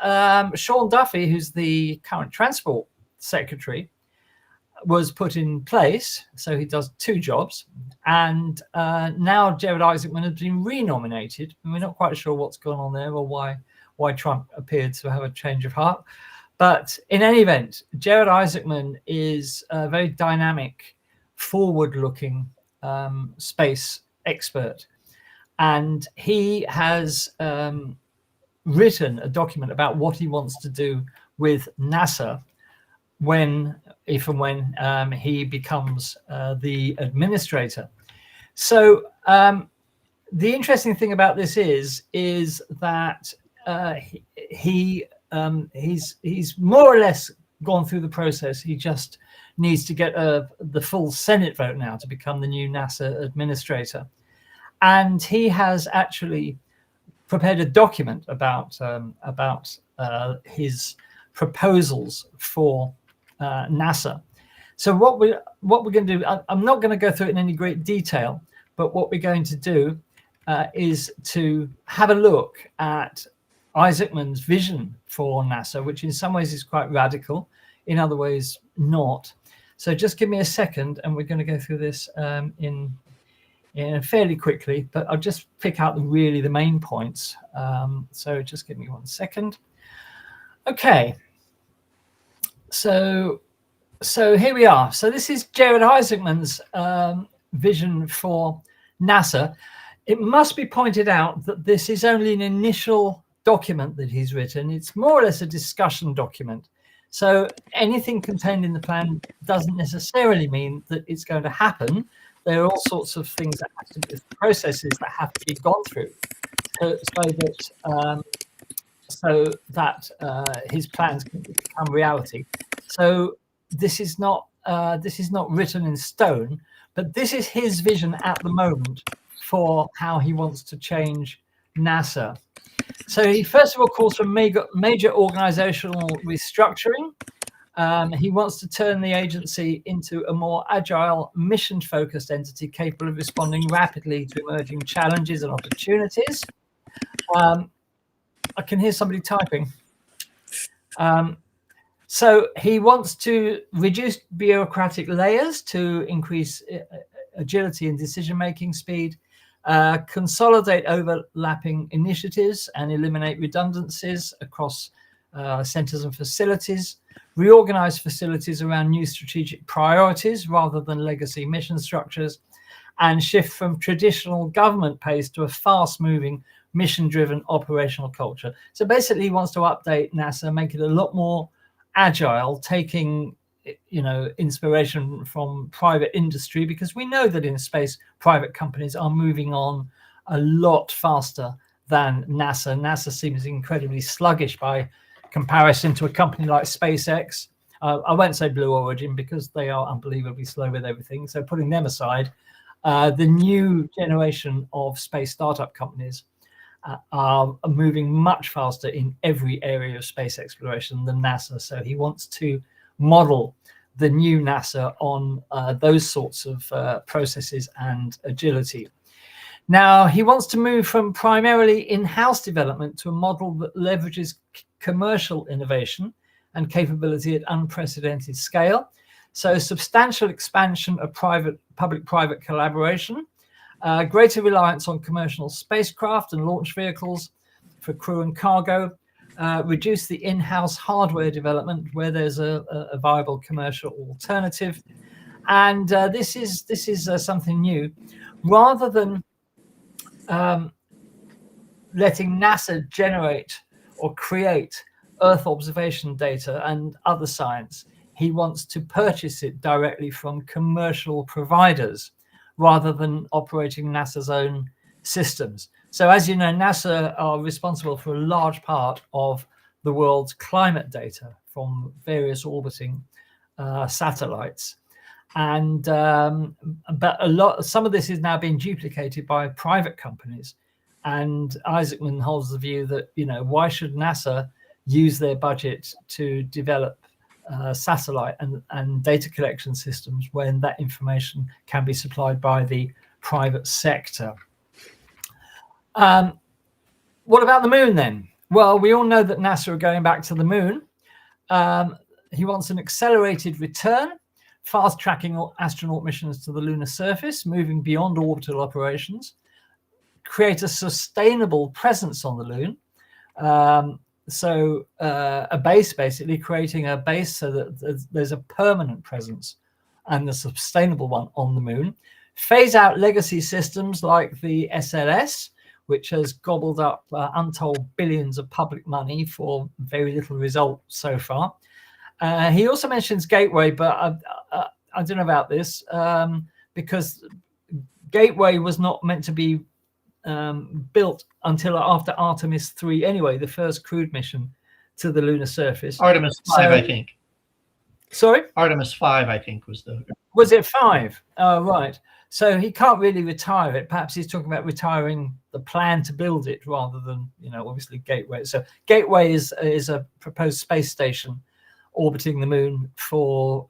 Sean Duffy, who's the current transport secretary, was put in place, so he does 2 jobs. And now Gerard Isaacman has been renominated, and we're not quite sure what's going on there or why Trump appeared to have a change of heart. But in any event, Gerard Isaacman is a very dynamic, forward-looking space expert, and he has written a document about what he wants to do with NASA if and when he becomes the administrator. So the interesting thing about this is that he's more or less gone through the process. He just needs to get the full Senate vote now to become the new NASA administrator. And he has actually prepared a document about his proposals for NASA. So what we're going to do, I'm not going to go through it in any great detail, but what we're going to do is to have a look at Isaacman's vision for NASA, which in some ways is quite radical, in other ways not. So just give me a second, and we're going to go through this in fairly quickly, but I'll just pick out the main points. So just give me 1 second. Okay. So here we are. So this is Gerard Isaacman's vision for NASA. It must be pointed out that this is only an initial document that he's written. It's more or less a discussion document. So anything contained in the plan doesn't necessarily mean that it's going to happen. There are all sorts of things that have to be, processes that have to be gone through, so that his plans can become reality. So this is not written in stone, but this is his vision at the moment for how he wants to change NASA. So he first of all calls for major organizational restructuring. He wants to turn the agency into a more agile, mission-focused entity capable of responding rapidly to emerging challenges and opportunities. I can hear somebody typing. So he wants to reduce bureaucratic layers to increase agility and decision-making speed, consolidate overlapping initiatives and eliminate redundancies across centers and facilities, reorganize facilities around new strategic priorities rather than legacy mission structures, and shift from traditional government pace to a fast-moving, mission-driven operational culture. So basically he wants to update NASA, make it a lot more agile, taking inspiration from private industry, because we know that in space private companies are moving on a lot faster than NASA. NASA seems incredibly sluggish by comparison to a company like SpaceX. I won't say Blue Origin because they are unbelievably slow with everything. So putting them aside, the new generation of space startup companies are moving much faster in every area of space exploration than NASA. So he wants to model the new NASA on those sorts of processes and agility. Now, he wants to move from primarily in-house development to a model that leverages commercial innovation and capability at unprecedented scale. So substantial expansion of public-private collaboration, greater reliance on commercial spacecraft and launch vehicles for crew and cargo, reduce the in-house hardware development where there's a viable commercial alternative. And this is something new. Rather than letting NASA generate or create Earth observation data and other science, he wants to purchase it directly from commercial providers rather than operating NASA's own systems. So as you know, NASA are responsible for a large part of the world's climate data from various orbiting satellites. And but some of this is now being duplicated by private companies. And Isaacman holds the view that, you know, why should NASA use their budget to develop satellite and data collection systems when that information can be supplied by the private sector? What about the moon then? Well, we all know that NASA are going back to the moon. He wants an accelerated return, fast-tracking astronaut missions to the lunar surface, moving beyond orbital operations, create a sustainable presence on the moon. So a base, basically creating a base so that there's a permanent presence and a sustainable one on the moon. Phase out legacy systems like the SLS, which has gobbled up untold billions of public money for very little result so far. He also mentions Gateway, but I don't know about this because Gateway was not meant to be built until after Artemis 3 anyway, the first crewed mission to the lunar surface. Artemis 5, I think. Sorry? Artemis 5, I think, was the... Was it 5? Oh, right. So he can't really retire it. Perhaps he's talking about retiring the plan to build it rather than, you know, obviously Gateway. So Gateway is a proposed space station orbiting the moon for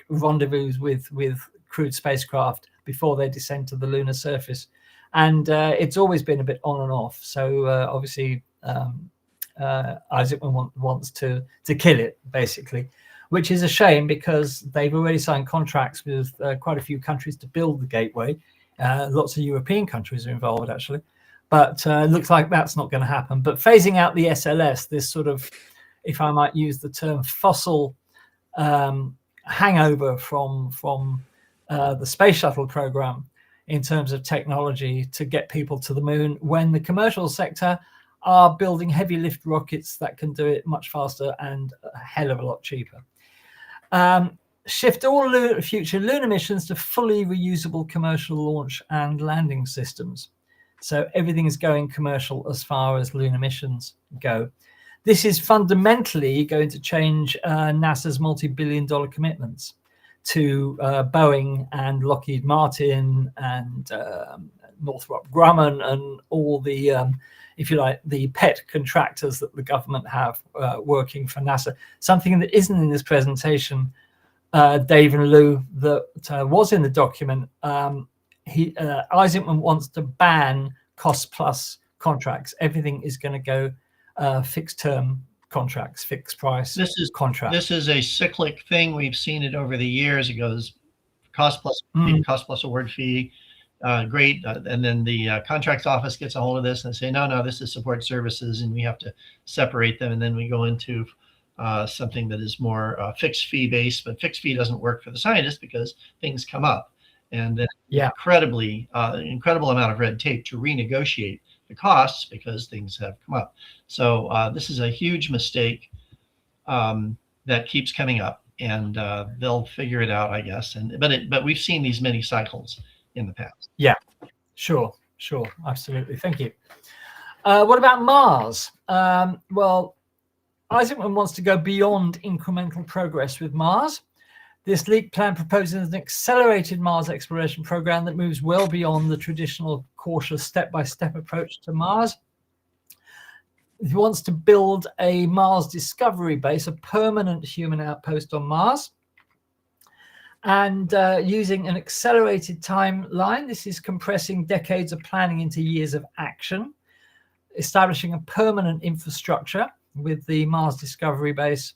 rendezvous with crewed spacecraft before they descend to the lunar surface. And it's always been a bit on and off. So obviously Isaacman wants to kill it, basically, which is a shame because they've already signed contracts with quite a few countries to build the Gateway. Lots of European countries are involved, actually. But it looks like that's not going to happen. But phasing out the SLS, this sort of, if I might use the term, fossil hangover from the space shuttle program in terms of technology to get people to the moon, when the commercial sector are building heavy lift rockets that can do it much faster and a hell of a lot cheaper. Shift all future lunar missions to fully reusable commercial launch and landing systems. So everything is going commercial as far as lunar missions go. This is fundamentally going to change NASA's multi-billion-dollar commitments to Boeing and Lockheed Martin and Northrop Grumman and all the, if you like, the pet contractors that the government have working for NASA. Something that isn't in this presentation, Dave and Lou, that was in the document. Isaacman wants to ban cost-plus contracts. Everything is going to go fixed-term contracts, fixed price contracts. This is a cyclic thing. We've seen it over the years. It goes cost plus fee, cost plus award fee, great. And then the contracts office gets a hold of this and say, no, this is support services, and we have to separate them. And then we go into something that is more fixed fee based, but fixed fee doesn't work for the scientist because things come up, and then incredible amount of red tape to renegotiate the costs because things have come up. So this is a huge mistake that keeps coming up, and they'll figure it out, I guess. But we've seen these many cycles in the past. Yeah, sure, absolutely. Thank you. What about Mars? Well, Isaacman wants to go beyond incremental progress with Mars. This LEAP plan proposes an accelerated Mars exploration program that moves well beyond the traditional cautious step-by-step approach to Mars. He wants to build a Mars discovery base, a permanent human outpost on Mars, And using an accelerated timeline, this is compressing decades of planning into years of action, establishing a permanent infrastructure with the Mars Discovery Base,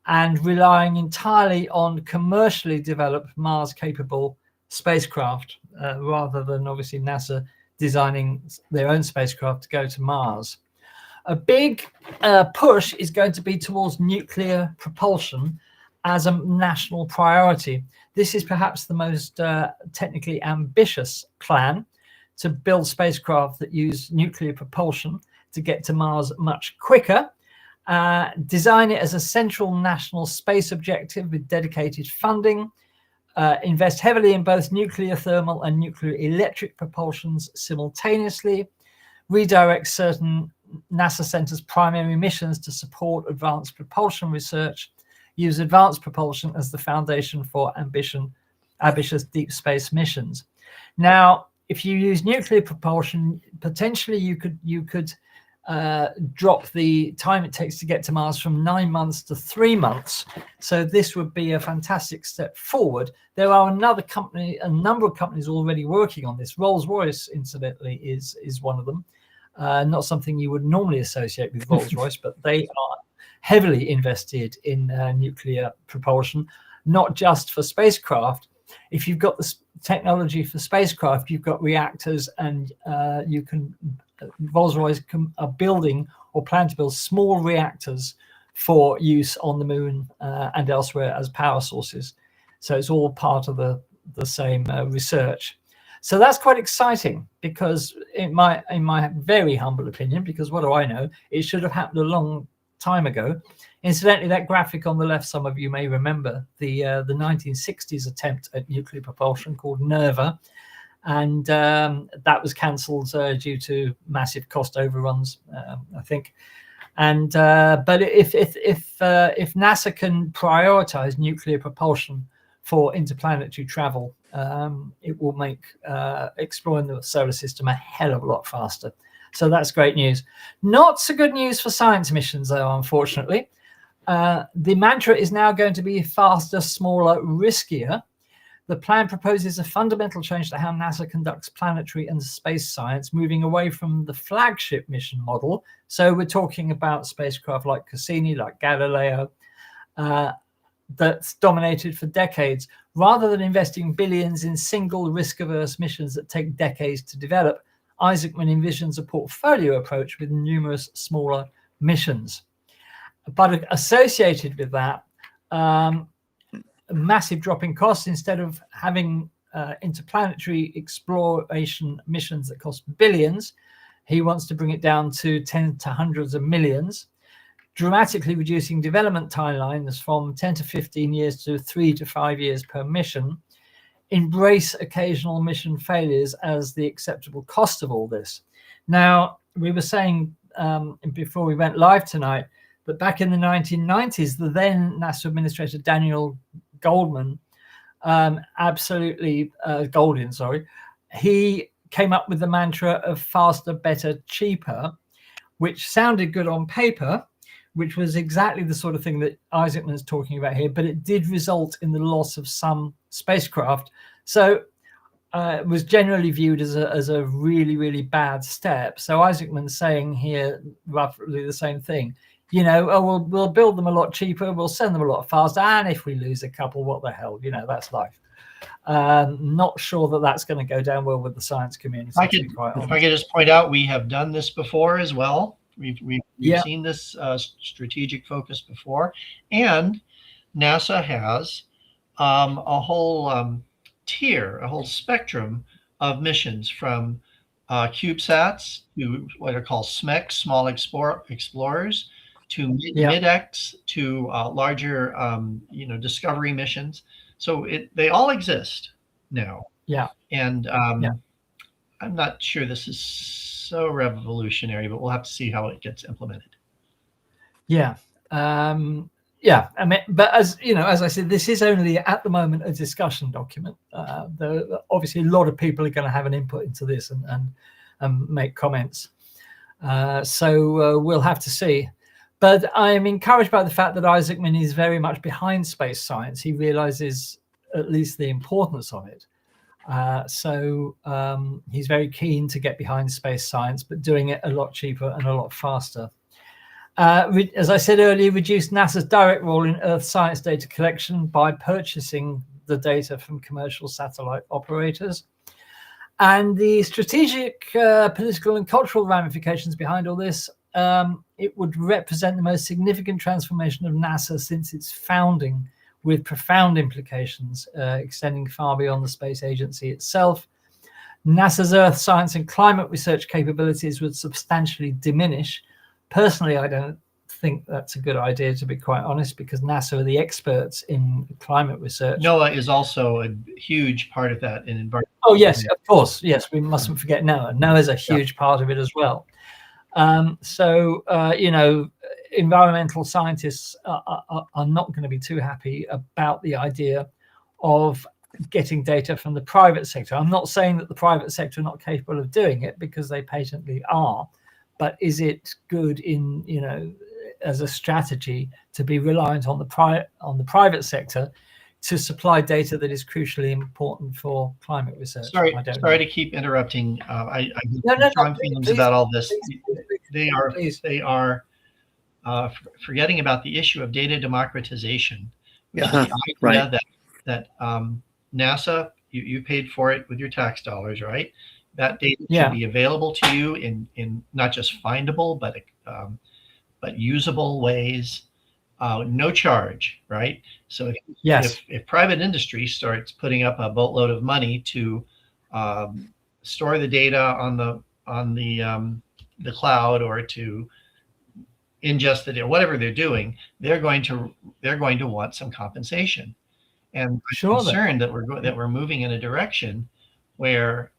and relying entirely on commercially developed Mars-capable spacecraft, rather than obviously NASA designing their own spacecraft to go to Mars. A big push is going to be towards nuclear propulsion as a national priority. This is perhaps the most technically ambitious plan to build spacecraft that use nuclear propulsion to get to Mars much quicker. Design it as a central national space objective with dedicated funding. Invest heavily in both nuclear thermal and nuclear electric propulsions simultaneously. Redirect certain NASA centers' primary missions to support advanced propulsion research. Use advanced propulsion as the foundation for ambitious deep space missions. Now, if you use nuclear propulsion, potentially you could drop the time it takes to get to Mars from 9 months to 3 months. So this would be a fantastic step forward. There are a number of companies already working on this. Rolls-Royce, incidentally, is one of them. Not something you would normally associate with Rolls-Royce, but they are heavily invested in nuclear propulsion, not just for spacecraft. If you've got the technology for spacecraft, you've got reactors, and you can Rolls-Royce are building or plan to build small reactors for use on the moon and elsewhere as power sources. So it's all part of the same research. So that's quite exciting, because in my very humble opinion, because what do I know, it should have happened a long time ago. Incidentally, that graphic on the left, some of you may remember the 1960s attempt at nuclear propulsion called NERVA, and that was cancelled due to massive cost overruns, I think. And but if NASA can prioritize nuclear propulsion for interplanetary travel, it will make exploring the solar system a hell of a lot faster. So that's great news. Not so good news for science missions, though, unfortunately. The mantra is now going to be faster, smaller, riskier. The plan proposes a fundamental change to how NASA conducts planetary and space science, moving away from the flagship mission model. So we're talking about spacecraft like Cassini, like Galileo, that's dominated for decades, rather than investing billions in single risk-averse missions that take decades to develop. Isaacman envisions a portfolio approach with numerous smaller missions. But associated with that, massive drop in costs. Instead of having interplanetary exploration missions that cost billions, he wants to bring it down to tens to hundreds of millions, dramatically reducing development timelines from 10 to 15 years to 3 to 5 years per mission. Embrace occasional mission failures as the acceptable cost of all this. Now, we were saying before we went live tonight that back in the 1990s, the then NASA Administrator Daniel Goldin, he came up with the mantra of faster, better, cheaper, which sounded good on paper, which was exactly the sort of thing that Isaacman is talking about here, but it did result in the loss of some spacecraft. So it was generally viewed as a really, really bad step. So Isaacman's saying here roughly the same thing. You know, oh, we'll build them a lot cheaper, we'll send them a lot faster, and if we lose a couple, what the hell? You know, that's life. Not sure that that's going to go down well with the science community. If I could just point out, we have done this before as well. We've seen this strategic focus before, and NASA has a whole tier, a whole spectrum of missions, from CubeSats to what are called SMECs, small explorers, to mid-X, to larger, discovery missions. So they all exist now. Yeah. And I'm not sure this is so revolutionary, but we'll have to see how it gets implemented. Yeah. I mean, but as you know, as I said, this is only at the moment a discussion document. Obviously, a lot of people are going to have an input into this and make comments. So we'll have to see. But I am encouraged by the fact that Isaacman is very much behind space science. He realizes at least the importance of it. So he's very keen to get behind space science, but doing it a lot cheaper and a lot faster. As I said earlier, reduced NASA's direct role in Earth science data collection by purchasing the data from commercial satellite operators. And the strategic, political and cultural ramifications behind all this, it would represent the most significant transformation of NASA since its founding, with profound implications extending far beyond the space agency itself. NASA's Earth science and climate research capabilities would substantially diminish. Personally, I don't think that's a good idea, to be quite honest, because NASA are the experts in climate research. NOAA is also a huge part of that in environment. Oh, yes, of course. Yes, we mustn't forget NOAA. NOAA is a huge part of it as well. You know, environmental scientists are not going to be too happy about the idea of getting data from the private sector. I'm not saying that the private sector are not capable of doing it, because they patently are. But is it good in, you know, as a strategy to be reliant on the private sector to supply data that is crucially important for climate research? Sorry to keep interrupting. I have strong feelings about all this. They are forgetting about the issue of data democratization. The idea that NASA, you paid for it with your tax dollars, right? That data should be available to you in not just findable, but usable ways, no charge, right? So if private industry starts putting up a boatload of money to store the data on the cloud, or to ingest the data, whatever they're doing, they're going to want some compensation. And I'm concerned that we're moving in a direction where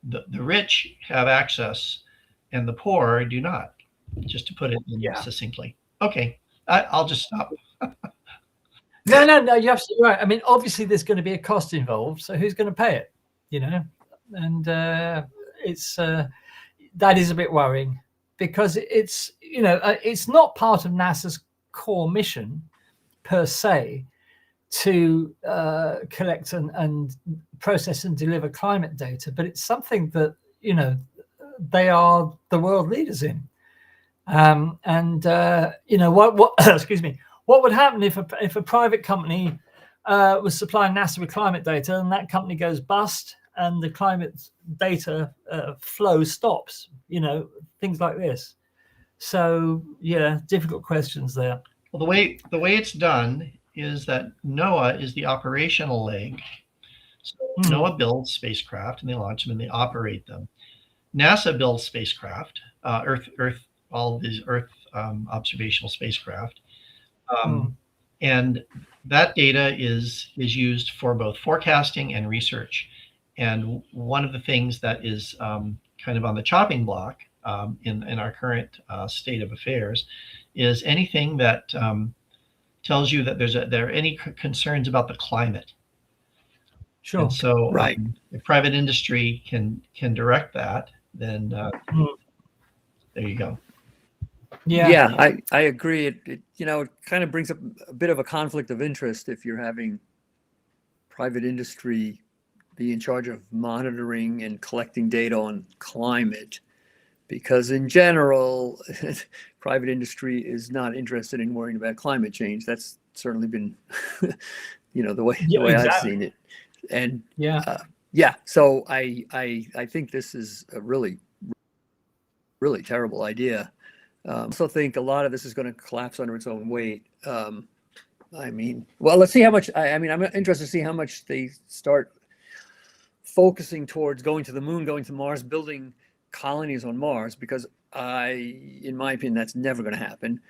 the rich have access and the poor do not, just to put it succinctly. Okay, I'll just stop. No, you're absolutely right. I mean, obviously there's going to be a cost involved, so who's going to pay it, you know? And it's that is a bit worrying, because it's, you know, it's not part of NASA's core mission per se to collect and process and deliver climate data, but it's something that, you know, they are the world leaders in. You know, what excuse me, what would happen if a private company was supplying NASA with climate data, and that company goes bust and the climate data flow stops, you know, things like this. So yeah, difficult questions there. Well, the way it's done is that NOAA is the operational leg. So NOAA builds spacecraft and they launch them and they operate them. NASA builds spacecraft, all these Earth observational spacecraft, and that data is used for both forecasting and research. And one of the things that is kind of on the chopping block in our current state of affairs is anything that tells you that there are any concerns about the climate. Sure. And so if private industry can direct that, then there you go. Yeah, I agree. It you know, it kind of brings up a bit of a conflict of interest if you're having private industry be in charge of monitoring and collecting data on climate, because in general, private industry is not interested in worrying about climate change. That's certainly been, you know, the way I've seen it. And so I think this is a really terrible idea. I also think a lot of this is going to collapse under its own weight. I mean, well, let's see how much. I'm interested to see how much they start focusing towards going to the moon, going to Mars, building colonies on Mars, because in my opinion, that's never going to happen.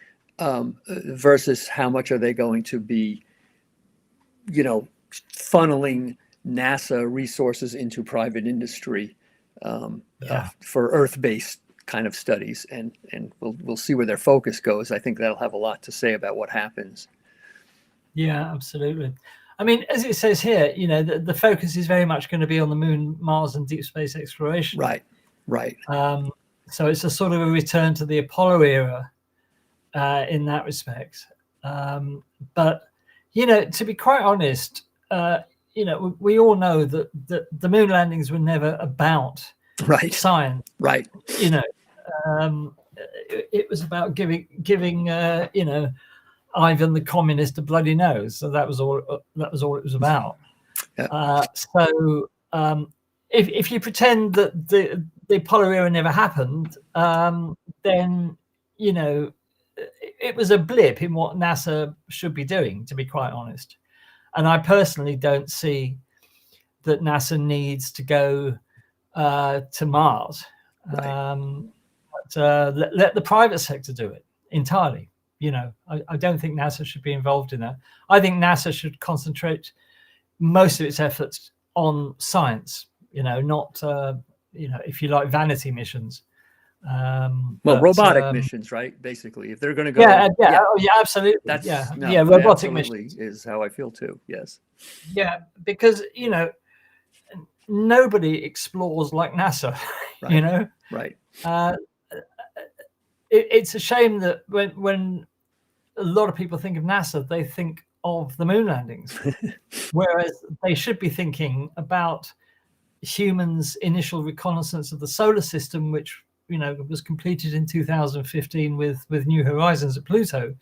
Versus how much are they going to be, you know, funneling NASA resources into private industry for Earth-based kind of studies, and we'll see where their focus goes. I think that'll have a lot to say about what happens. Yeah, absolutely. I mean, as it says here, you know, the focus is very much going to be on the moon, Mars, and deep space exploration. Right. So it's a sort of a return to the Apollo era in that respect. But, you know, to be quite honest, you know, we all know that the moon landings were never about Right. science. Right. You know, it was about giving you know, Ivan the communist a bloody nose. So that was all it was about. Yeah. So if you pretend that the Apollo era never happened, then, you know, it was a blip in what NASA should be doing, to be quite honest. And I personally don't see that NASA needs to go to Mars. Right. Let the private sector do it entirely. You know, I don't think NASA should be involved in that. I think NASA should concentrate most of its efforts on science, you know, not, you know, if you like, vanity missions. Well, robotic missions, right? Basically, if they're going to go. Yeah, oh, yeah, absolutely. That's, yeah, robotic missions is how I feel too. Yes. Yeah, because, you know, nobody explores like NASA. Right. You know. Right. It's a shame that when a lot of people think of NASA, they think of the moon landings, whereas they should be thinking about humans' initial reconnaissance of the solar system, which, you know, was completed in 2015 with New Horizons at Pluto.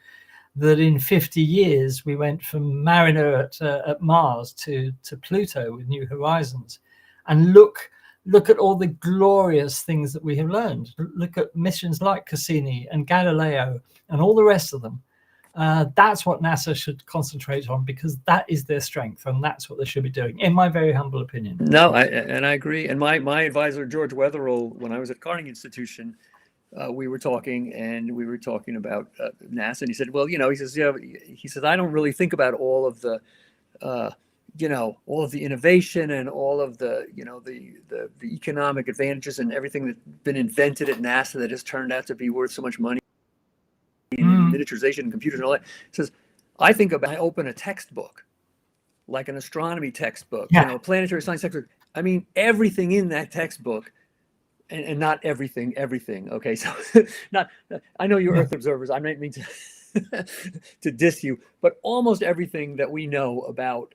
That in 50 years we went from Mariner at Mars to Pluto with New Horizons, and look at all the glorious things that we have learned. Look at missions like Cassini and Galileo and all the rest of them. That's what NASA should concentrate on, because that is their strength, and that's what they should be doing, in my very humble opinion. No, I agree. And my advisor, George Wetherill, when I was at Carnegie Institution, we were talking about NASA, and he said, well, you know, he says, I don't really think about all of the, you know, all of the innovation and all of the, you know, the economic advantages and everything that's been invented at NASA that has turned out to be worth so much money. Miniaturization and computers and all that. It says, I open a textbook, like an astronomy textbook, you know, planetary science textbook. I mean, everything in that textbook, and not everything. Okay, so I know you're Earth observers. I don't mean to diss you, but almost everything that we know about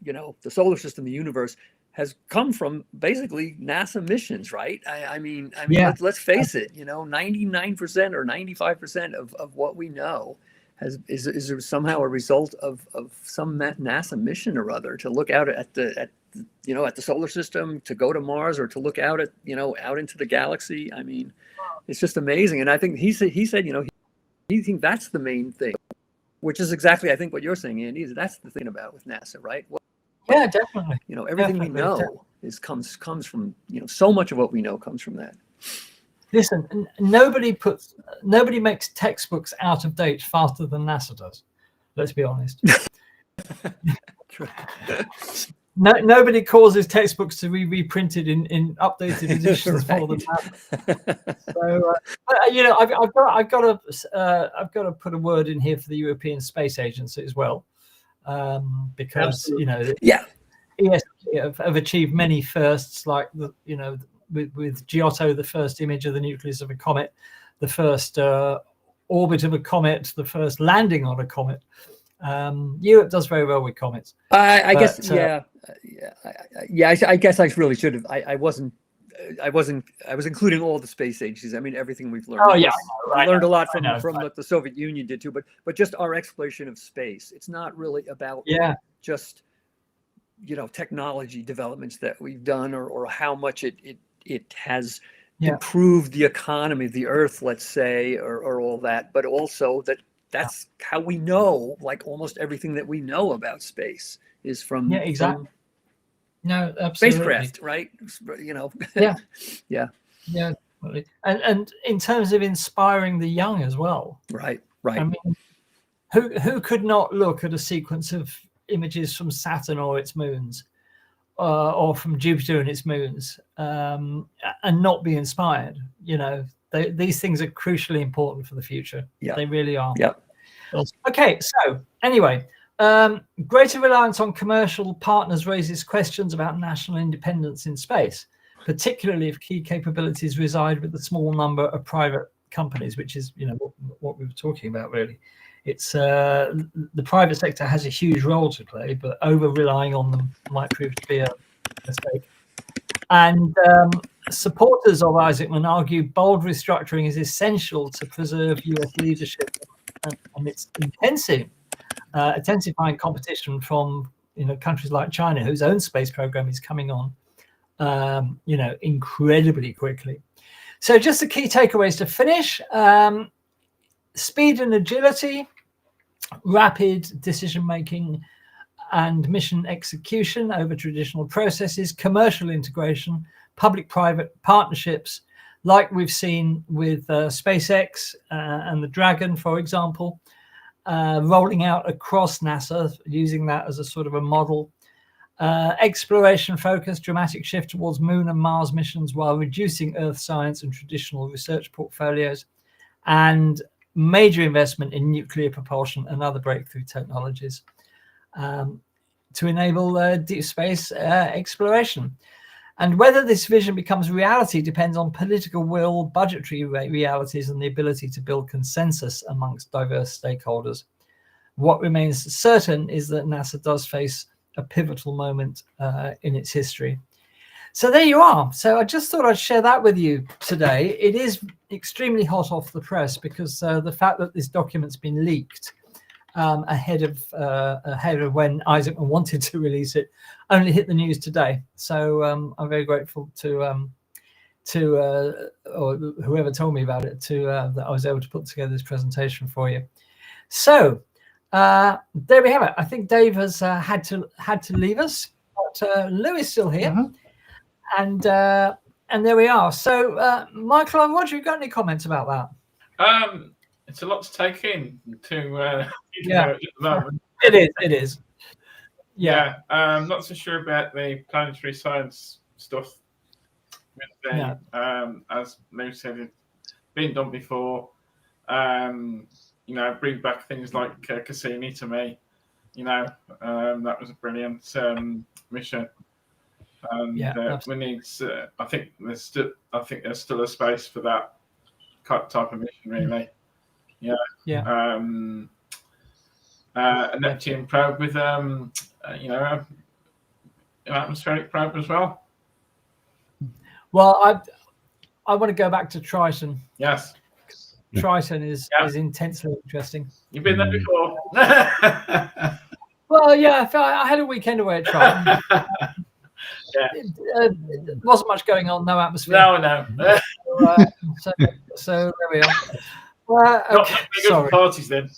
you know, the solar system, the universe, has come from basically NASA missions, right? I mean, let's face it. You know, 99% or 95% of what we know is somehow a result of some NASA mission or other, to look out at the solar system, to go to Mars, or to look out at, you know, out into the galaxy. I mean, it's just amazing. And I think he said, you know, he thinks that's the main thing, which is exactly, I think, what you're saying, Andy. Is that's the thing about with NASA, right? Well, yeah, definitely. You know, everything we know comes from, you know, so much of what we know comes from that. Listen, nobody makes textbooks out of date faster than NASA does. Let's be honest. Nobody causes textbooks to be reprinted in updated editions for them. So, you know, I've got to put a word in here for the European Space Agency as well, because you know, ESA have achieved many firsts, like you know, with Giotto, the first image of the nucleus of a comet, the first orbit of a comet, the first landing on a comet. Europe does very well with comets. I guess I guess I really should have. I was including all the space agencies. I mean, everything we've learned. Oh yeah, we learned a lot from what the Soviet Union did too. But just our exploration of space. It's not really about just, you know, technology developments that we've done, or how much it has improved the economy of the Earth, let's say, or all that. But also that's how we know, like, almost everything that we know about space is from absolutely spacecraft, right? You know. Yeah. And in terms of inspiring the young as well, right. I mean, who could not look at a sequence of images from Saturn or its moons, or from Jupiter and its moons, and not be inspired? You know, these things are crucially important for the future. They really are. Okay, so anyway, greater reliance on commercial partners raises questions about national independence in space, particularly if key capabilities reside with a small number of private companies, which is, you know, what we were talking about really. It's the private sector has a huge role to play, but over relying on them might prove to be a mistake. And supporters of Isaacman argue bold restructuring is essential to preserve US leadership amidst intensifying competition from countries like China, whose own space program is coming on incredibly quickly. So just the key takeaways to finish: speed and agility, rapid decision making and mission execution over traditional processes, commercial integration, public-private partnerships, like we've seen with SpaceX and the Dragon, for example, rolling out across NASA, using that as a sort of a model. Exploration focus, dramatic shift towards Moon and Mars missions while reducing Earth science and traditional research portfolios, and major investment in nuclear propulsion and other breakthrough technologies to enable deep space exploration. And whether this vision becomes reality depends on political will, budgetary realities, and the ability to build consensus amongst diverse stakeholders. What remains certain is that NASA does face a pivotal moment in its history. So there you are. So I just thought I'd share that with you today. It is extremely hot off the press because the fact that this document's been leaked ahead of when Isaacman wanted to release it only hit the news today. So I'm very grateful to or whoever told me about it that I was able to put together this presentation for you. So there we have it. I think Dave has had to leave us, but Lou is still here. And there we are. So, Michael and Roger, you got any comments about that? It's a lot to take in to yeah, at the moment. It is. Yeah. I'm not so sure about the planetary science stuff. With the, as Lou said, it's been done before. Bring back things like Cassini to me. That was a brilliant mission. We need. I think there's still a space for that type of mission, really. A Neptune probe with an atmospheric probe as well. Well, I want to go back to Triton. Yes. Triton is intensely interesting. You've been there before. Well, yeah, I had a weekend away at Triton. It wasn't much going on, no atmosphere. No. So there we are. Not good for parties then.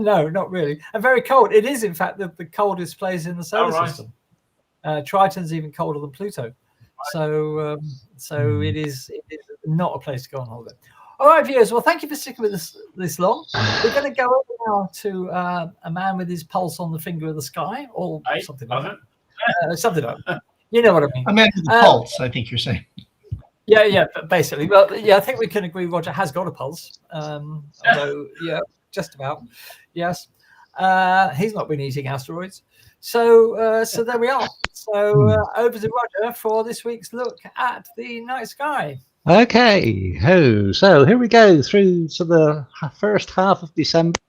No, not really. And very cold. It is, in fact, the coldest place in the solar system. Triton's even colder than Pluto. So it is not a place to go on holiday. All right, viewers. Well, thank you for sticking with us this long. We're going to go over now to a man with his pulse on the finger of the sky, or something like that. Something like that. You know what I mean. A man with a pulse, I think you're saying. Yeah, basically. Well, yeah, I think we can agree Roger has got a pulse. Although, just about. Yes. He's not been eating asteroids. So there we are. So over to Roger for this week's look at the night sky. Okay, so here we go through to the first half of December,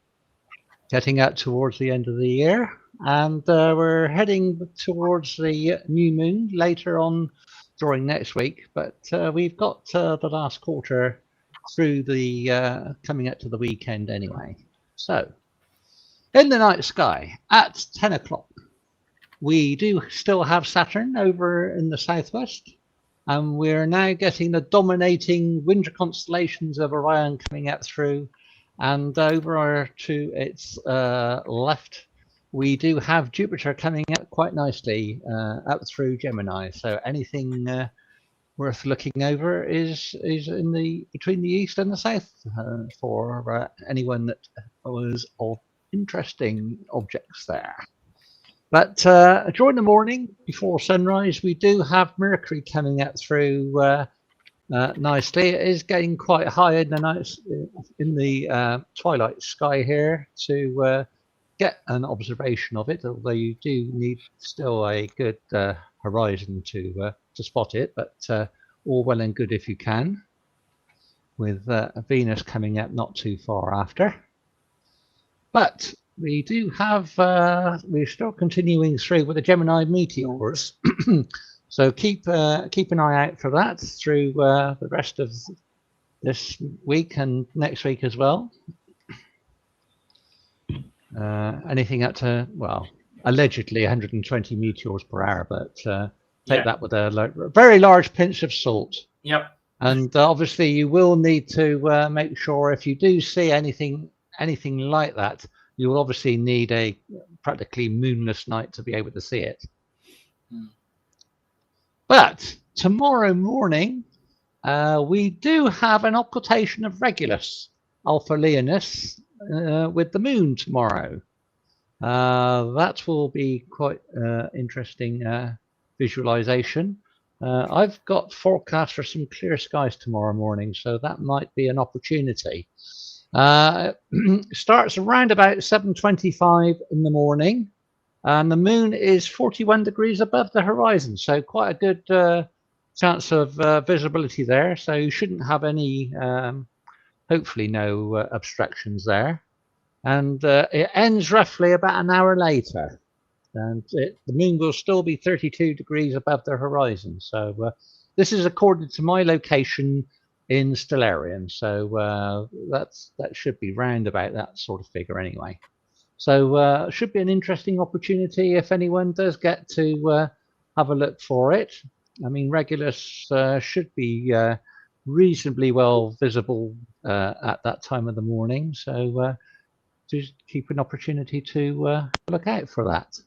getting out towards the end of the year, and we're heading towards the new moon later on during next week, but we've got the last quarter through the coming up to the weekend anyway. So in the night sky at 10 o'clock, we do still have Saturn over in the southwest. And we're now getting the dominating winter constellations of Orion coming out through, and over to its left, we do have Jupiter coming out quite nicely up through Gemini. So anything worth looking over is in between the east and the south for anyone that was of interesting objects there. But during the morning, before sunrise, we do have Mercury coming out through nicely. It is getting quite high in the nights, in the twilight sky here to get an observation of it. Although you do need still a good horizon to spot it, but all well and good if you can. With Venus coming up not too far after. But we do have, we're still continuing through with the Gemini meteors. So keep an eye out for that through the rest of this week and next week as well. Anything up to, well, allegedly 120 meteors per hour, but take that with a very large pinch of salt. Yep. And obviously you will need to make sure if you do see anything like that, you will obviously need a practically moonless night to be able to see it. But tomorrow morning, we do have an occultation of Regulus, Alpha Leonis, with the moon tomorrow. That will be quite interesting visualization. I've got forecast for some clear skies tomorrow morning, so that might be an opportunity. Starts around about 7:25 in the morning, and the moon is 41 degrees above the horizon, so quite a good chance of visibility there. So you shouldn't have any, hopefully no obstructions there. And it ends roughly about an hour later. And the moon will still be 32 degrees above the horizon. So this is according to my location in Stellarium. So that should be round about that sort of figure anyway. So should be an interesting opportunity if anyone does get to have a look for it. I mean, Regulus should be reasonably well visible at that time of the morning. So just keep an opportunity to look out for that.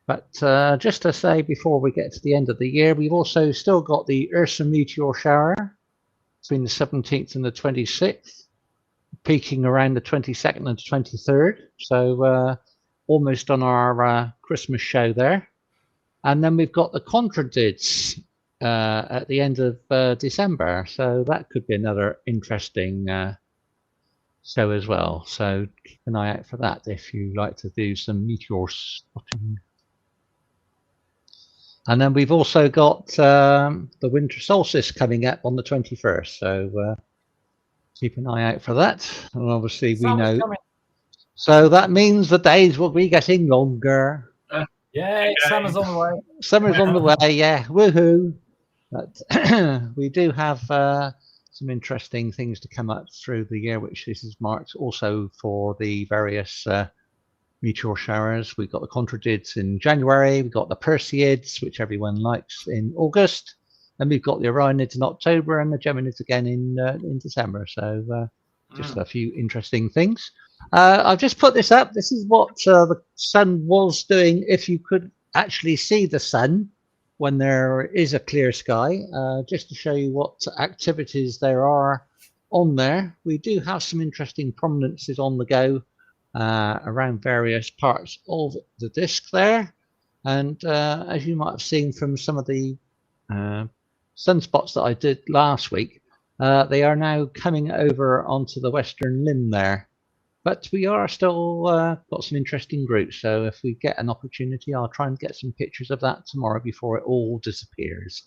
But just to say before we get to the end of the year, we've also still got the Ursa meteor shower between the 17th and the 26th, peaking around the 22nd and 23rd. So almost on our Christmas show there. And then we've got the Contradids at the end of December. So that could be another interesting show as well. So keep an eye out for that if you like to do some meteor spotting. And then we've also got the winter solstice coming up on the 21st. So keep an eye out for that. And obviously we know. Coming. So that means the days will be getting longer. Yeah, summer's on the way. Summer's on the way, yeah. Woohoo. But we do have some interesting things to come up through the year, which this is marked also for the various meteor showers. We've got the Contradids in January, we've got the Perseids, which everyone likes, in August, and we've got the Orionids in October and the Geminids again in December. So just a few interesting things. I've just put this up. This is what the sun was doing if you could actually see the sun when there is a clear sky, just to show you what activities there are on there. We do have some interesting prominences on the go around various parts of the disk there, and as you might have seen from some of the sunspots that I did last week, they are now coming over onto the western limb there, but we are still got some interesting groups. So if we get an opportunity, I'll try and get some pictures of that tomorrow before it all disappears.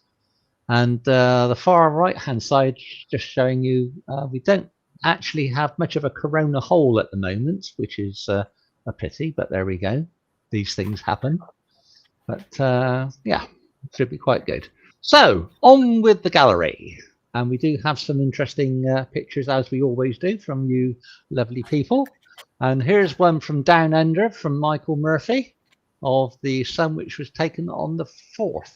And the far right hand side just showing you we don't actually have much of a corona hole at the moment, which is a pity, but there we go. These things happen. But yeah, it should be quite good. So on with the gallery. And we do have some interesting pictures, as we always do, from you lovely people. And here's one from Down Under from Michael Murphy of the sun, which was taken on the 4th.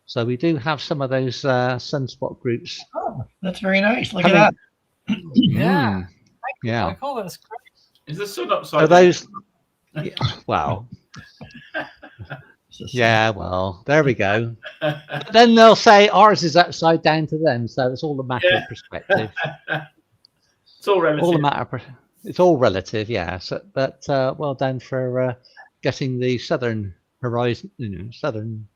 So we do have some of those sunspot groups. Oh, that's very nice. Look at that. Yeah. Yeah. Michael, that's great. Is the sun upside down? Those, yeah, wow. Yeah, well, there we go. Then they'll say ours is upside down to them, so it's all a matter of perspective. It's all relative. It's all relative, yeah. So, but well done for getting the southern horizon, southern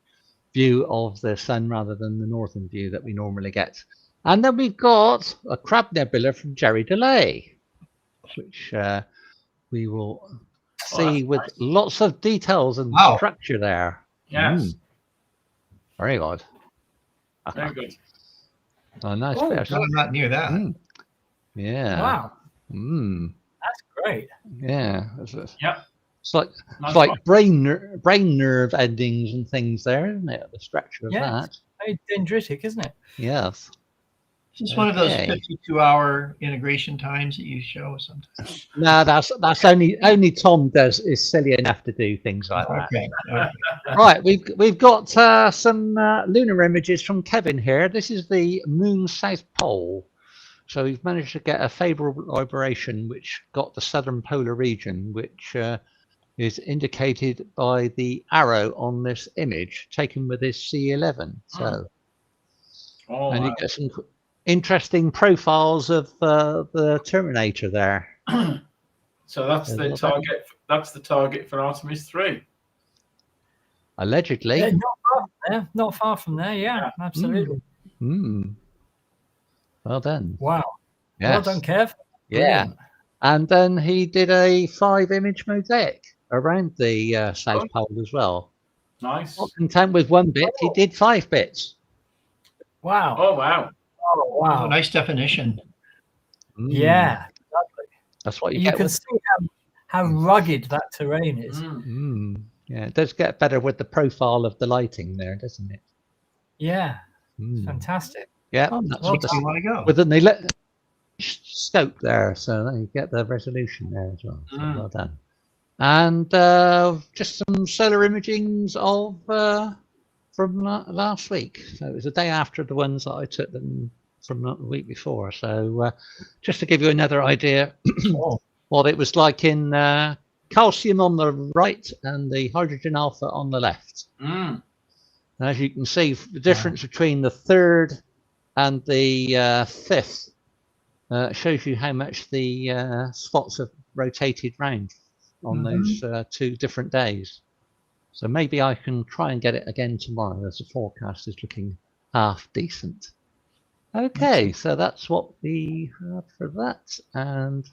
view of the sun rather than the northern view that we normally get. And then we've got a Crab Nebula from Jerry DeLay, which we will see with nice. Lots of details and structure there. Yes. Very good. Very good. Oh, nice. I'm not near that. Yeah. Wow. That's great. Yeah. Yep. It's like Nice it's like one. brain nerve endings and things there, isn't it? The structure of Yeah, that. it's very dendritic, isn't it? Yes. Is this one of those Okay. 52-hour integration times that you show sometimes? No, that's only Tom is silly enough to do things like that. Okay. Okay. Right, we've got some lunar images from Kevin here. This is the moon's south pole. So we've managed to get a favourable libration, which got the southern polar region, which is indicated by the arrow on this image taken with this C11. So, Oh, and wow. you get some interesting profiles of the Terminator there. So that's the target. That's the target for Artemis 3. Allegedly. Yeah, not far from there. Yeah, absolutely. Well done. Wow. Yes. Well done, Kev. Yeah. Brilliant. And then he did a 5-image mosaic around the South Pole as well. Nice. Not content with 1 bit, he did 5 bits. Wow. Oh, wow. Oh, wow. Oh, nice definition. Yeah. Lovely. That's what you You get. can see how rugged that terrain is. Yeah, it does get better with the profile of the lighting there, doesn't it? Yeah. Fantastic. Yeah. Oh, That's well, with you want to go. with an scope there, so you get the resolution there as well. So well done. And just some solar imagings of from last week. So it was the day after the ones that I took them from the week before. So just to give you another idea what it was like in calcium on the right and the hydrogen alpha on the left. And as you can see, the difference between the third and the fifth shows you how much the spots have rotated round on those 2 different days. So maybe I can try and get it again tomorrow, as the forecast is looking half decent. Okay, so that's what we have for that. And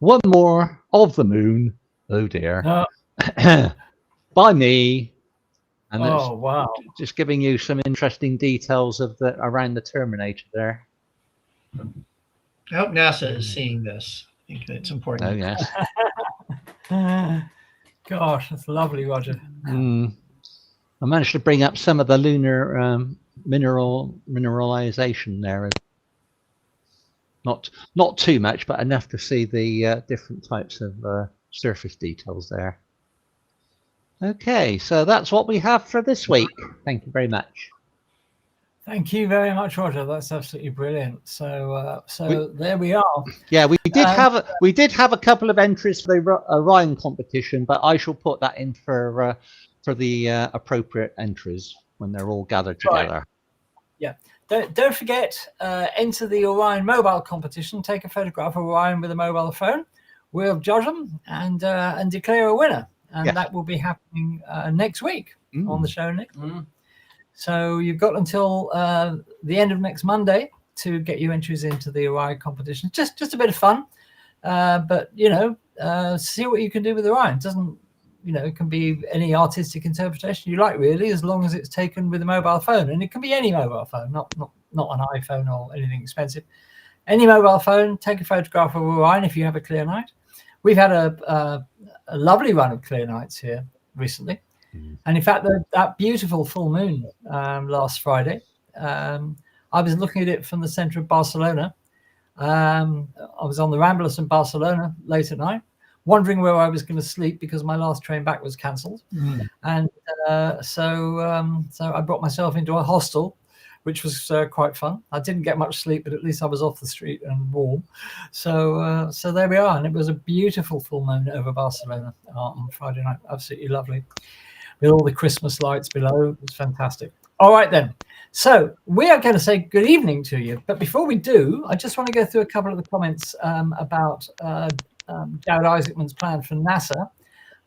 one more of the moon. Oh dear. By me. And wow. Just giving you some interesting details of around the Terminator there. I hope NASA is seeing this. I think it's important. Oh yes. Gosh, that's lovely, Roger. I managed to bring up some of the lunar mineralization there. Not too much, but enough to see the different types of surface details there. Okay, so that's what we have for this week. Thank you very much. Thank you very much, Roger. That's absolutely brilliant. So, there we are. Yeah, we did have a couple of entries for the Orion competition, but I shall put that in for the appropriate entries when they're all gathered together. Right. Yeah. Don't forget, enter the Orion mobile competition. Take a photograph of Orion with a mobile phone. We'll judge them and declare a winner. And that will be happening next week on the show next week. So you've got until the end of next Monday to get your entries into the Orion competition. Just a bit of fun, but see what you can do with Orion. It doesn't, it can be any artistic interpretation you like, really, as long as it's taken with a mobile phone, and it can be any mobile phone, not an iPhone or anything expensive. Any mobile phone. Take a photograph of Orion if you have a clear night. We've had a lovely run of clear nights here recently. And in fact, that beautiful full moon last Friday, I was looking at it from the center of Barcelona. I was on the Ramblers in Barcelona late at night, wondering where I was going to sleep because my last train back was cancelled. And so I brought myself into a hostel, which was quite fun. I didn't get much sleep, but at least I was off the street and warm. So there we are. And it was a beautiful full moon over Barcelona on Friday night. Absolutely lovely. With all the Christmas lights below. It was fantastic. All right, then. So we are going to say good evening to you. But before we do, I just want to go through a couple of the comments about Jared Isaacman's plan for NASA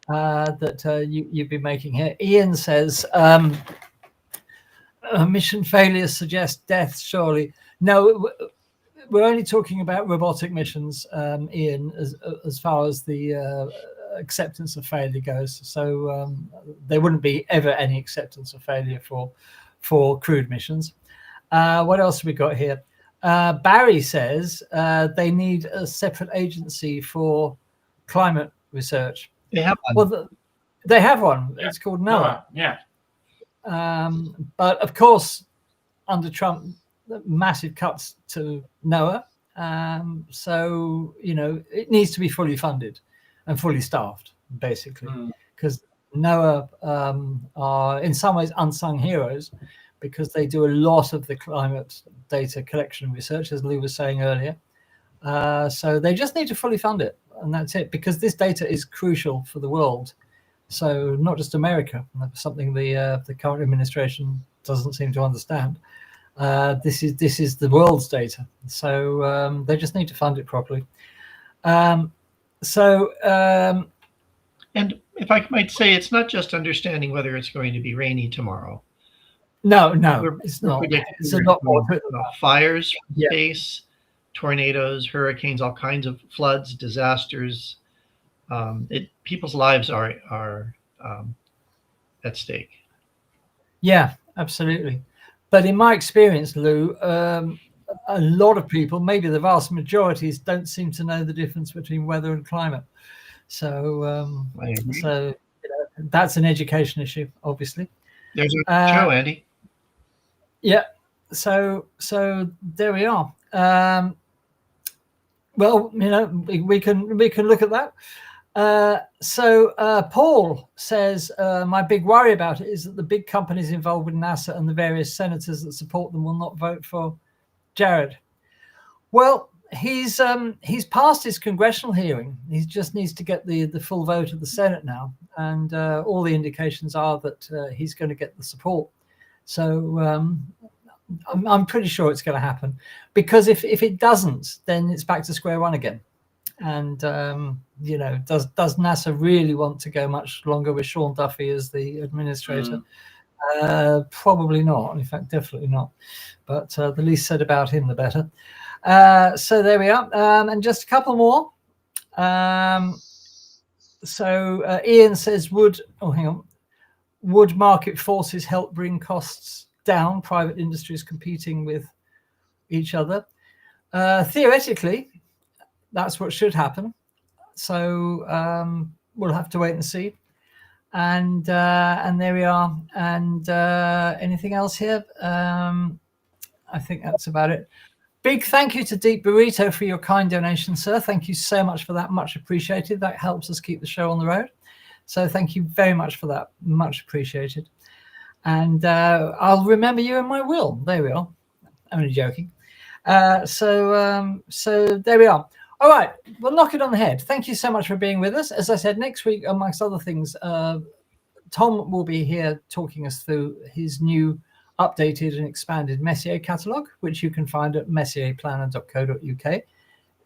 that you've been making here. Ian says, mission failures suggest death, surely. No, we're only talking about robotic missions, Ian, as far as the acceptance of failure goes. So there wouldn't be ever any acceptance of failure for crewed missions. What else have we got here? Barry says they need a separate agency for climate research. They have one. Well, they have one. Yeah. It's called NOAA. Yeah. But of course, under Trump, massive cuts to NOAA. So, you know, it needs to be fully funded and fully staffed, basically, because NOAA are in some ways unsung heroes, because they do a lot of the climate data collection research, as Lou was saying earlier. So they just need to fully fund it, and that's it, because this data is crucial for the world. So not just America. That's something the current administration doesn't seem to understand. This is the world's data. So they just need to fund it properly. And if I might say, it's not just understanding whether it's going to be rainy tomorrow. No, it's not. It's a lot more. Fires, yeah. space, tornadoes, hurricanes, all kinds of floods, disasters. People's lives are at stake. Yeah, absolutely. But in my experience, Lou, a lot of people, maybe the vast majorities, don't seem to know the difference between weather and climate. So, you know, that's an education issue, obviously. There's a show, Andy. Yeah. So there we are. Well, you know, we can look at that. Paul says, my big worry about it is that the big companies involved with NASA and the various senators that support them will not vote for Jared. Well, he's passed his congressional hearing. He just needs to get the full vote of the Senate now, and all the indications are that he's going to get the support. So I'm pretty sure it's going to happen, because if it doesn't, then it's back to square one again. And you know, does NASA really want to go much longer with Sean Duffy as the administrator? Probably not. In fact, definitely not. But the least said about him, the better. So there we are. And just a couple more. Ian says, would market forces help bring costs down? Private industries competing with each other. Theoretically, that's what should happen. So we'll have to wait and see. And there we are. And anything else here? I think that's about it. Big thank you to Deep Burrito for your kind donation, sir. Thank you so much for that. Much appreciated. That helps us keep the show on the road. So thank you very much for that. Much appreciated. And I'll remember you in my will. There we are. Only joking. So there we are. All right, we'll knock it on the head. Thank you so much for being with us. As I said, next week, amongst other things, Tom will be here talking us through his new updated and expanded Messier catalogue, which you can find at messierplanner.co.uk.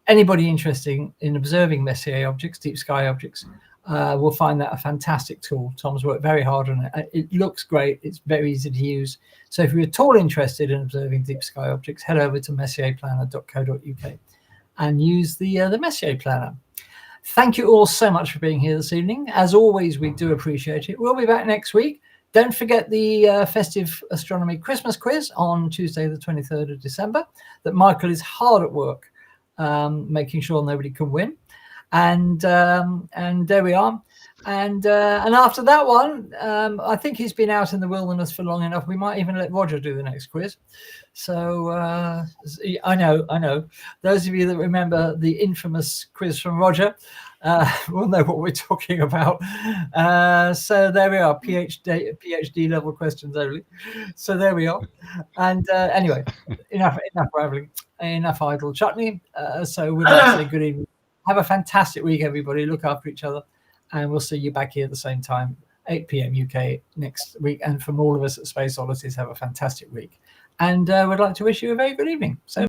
Anybody interested in observing Messier objects, deep sky objects, will find that a fantastic tool. Tom's worked very hard on it. It looks great. It's very easy to use. So if you're at all interested in observing deep sky objects, head over to messierplanner.co.uk. and use the Messier Planner. Thank you all so much for being here this evening. As always, we do appreciate it. We'll be back next week. Don't forget the festive astronomy Christmas quiz on Tuesday, the 23rd of December, that Michael is hard at work making sure nobody can win. And there we are. And after that one, I think he's been out in the wilderness for long enough. We might even let Roger do the next quiz. So I know. Those of you that remember the infamous quiz from Roger will know what we're talking about. So there we are, PhD level questions only. So there we are. And anyway, enough rambling, enough idle chutney. So we'd like to say good evening. Have a fantastic week, everybody. Look after each other. And we'll see you back here at the same time, 8 p.m. UK next week. And from all of us at Space Oddities, have a fantastic week. And we'd like to wish you a very good evening. So.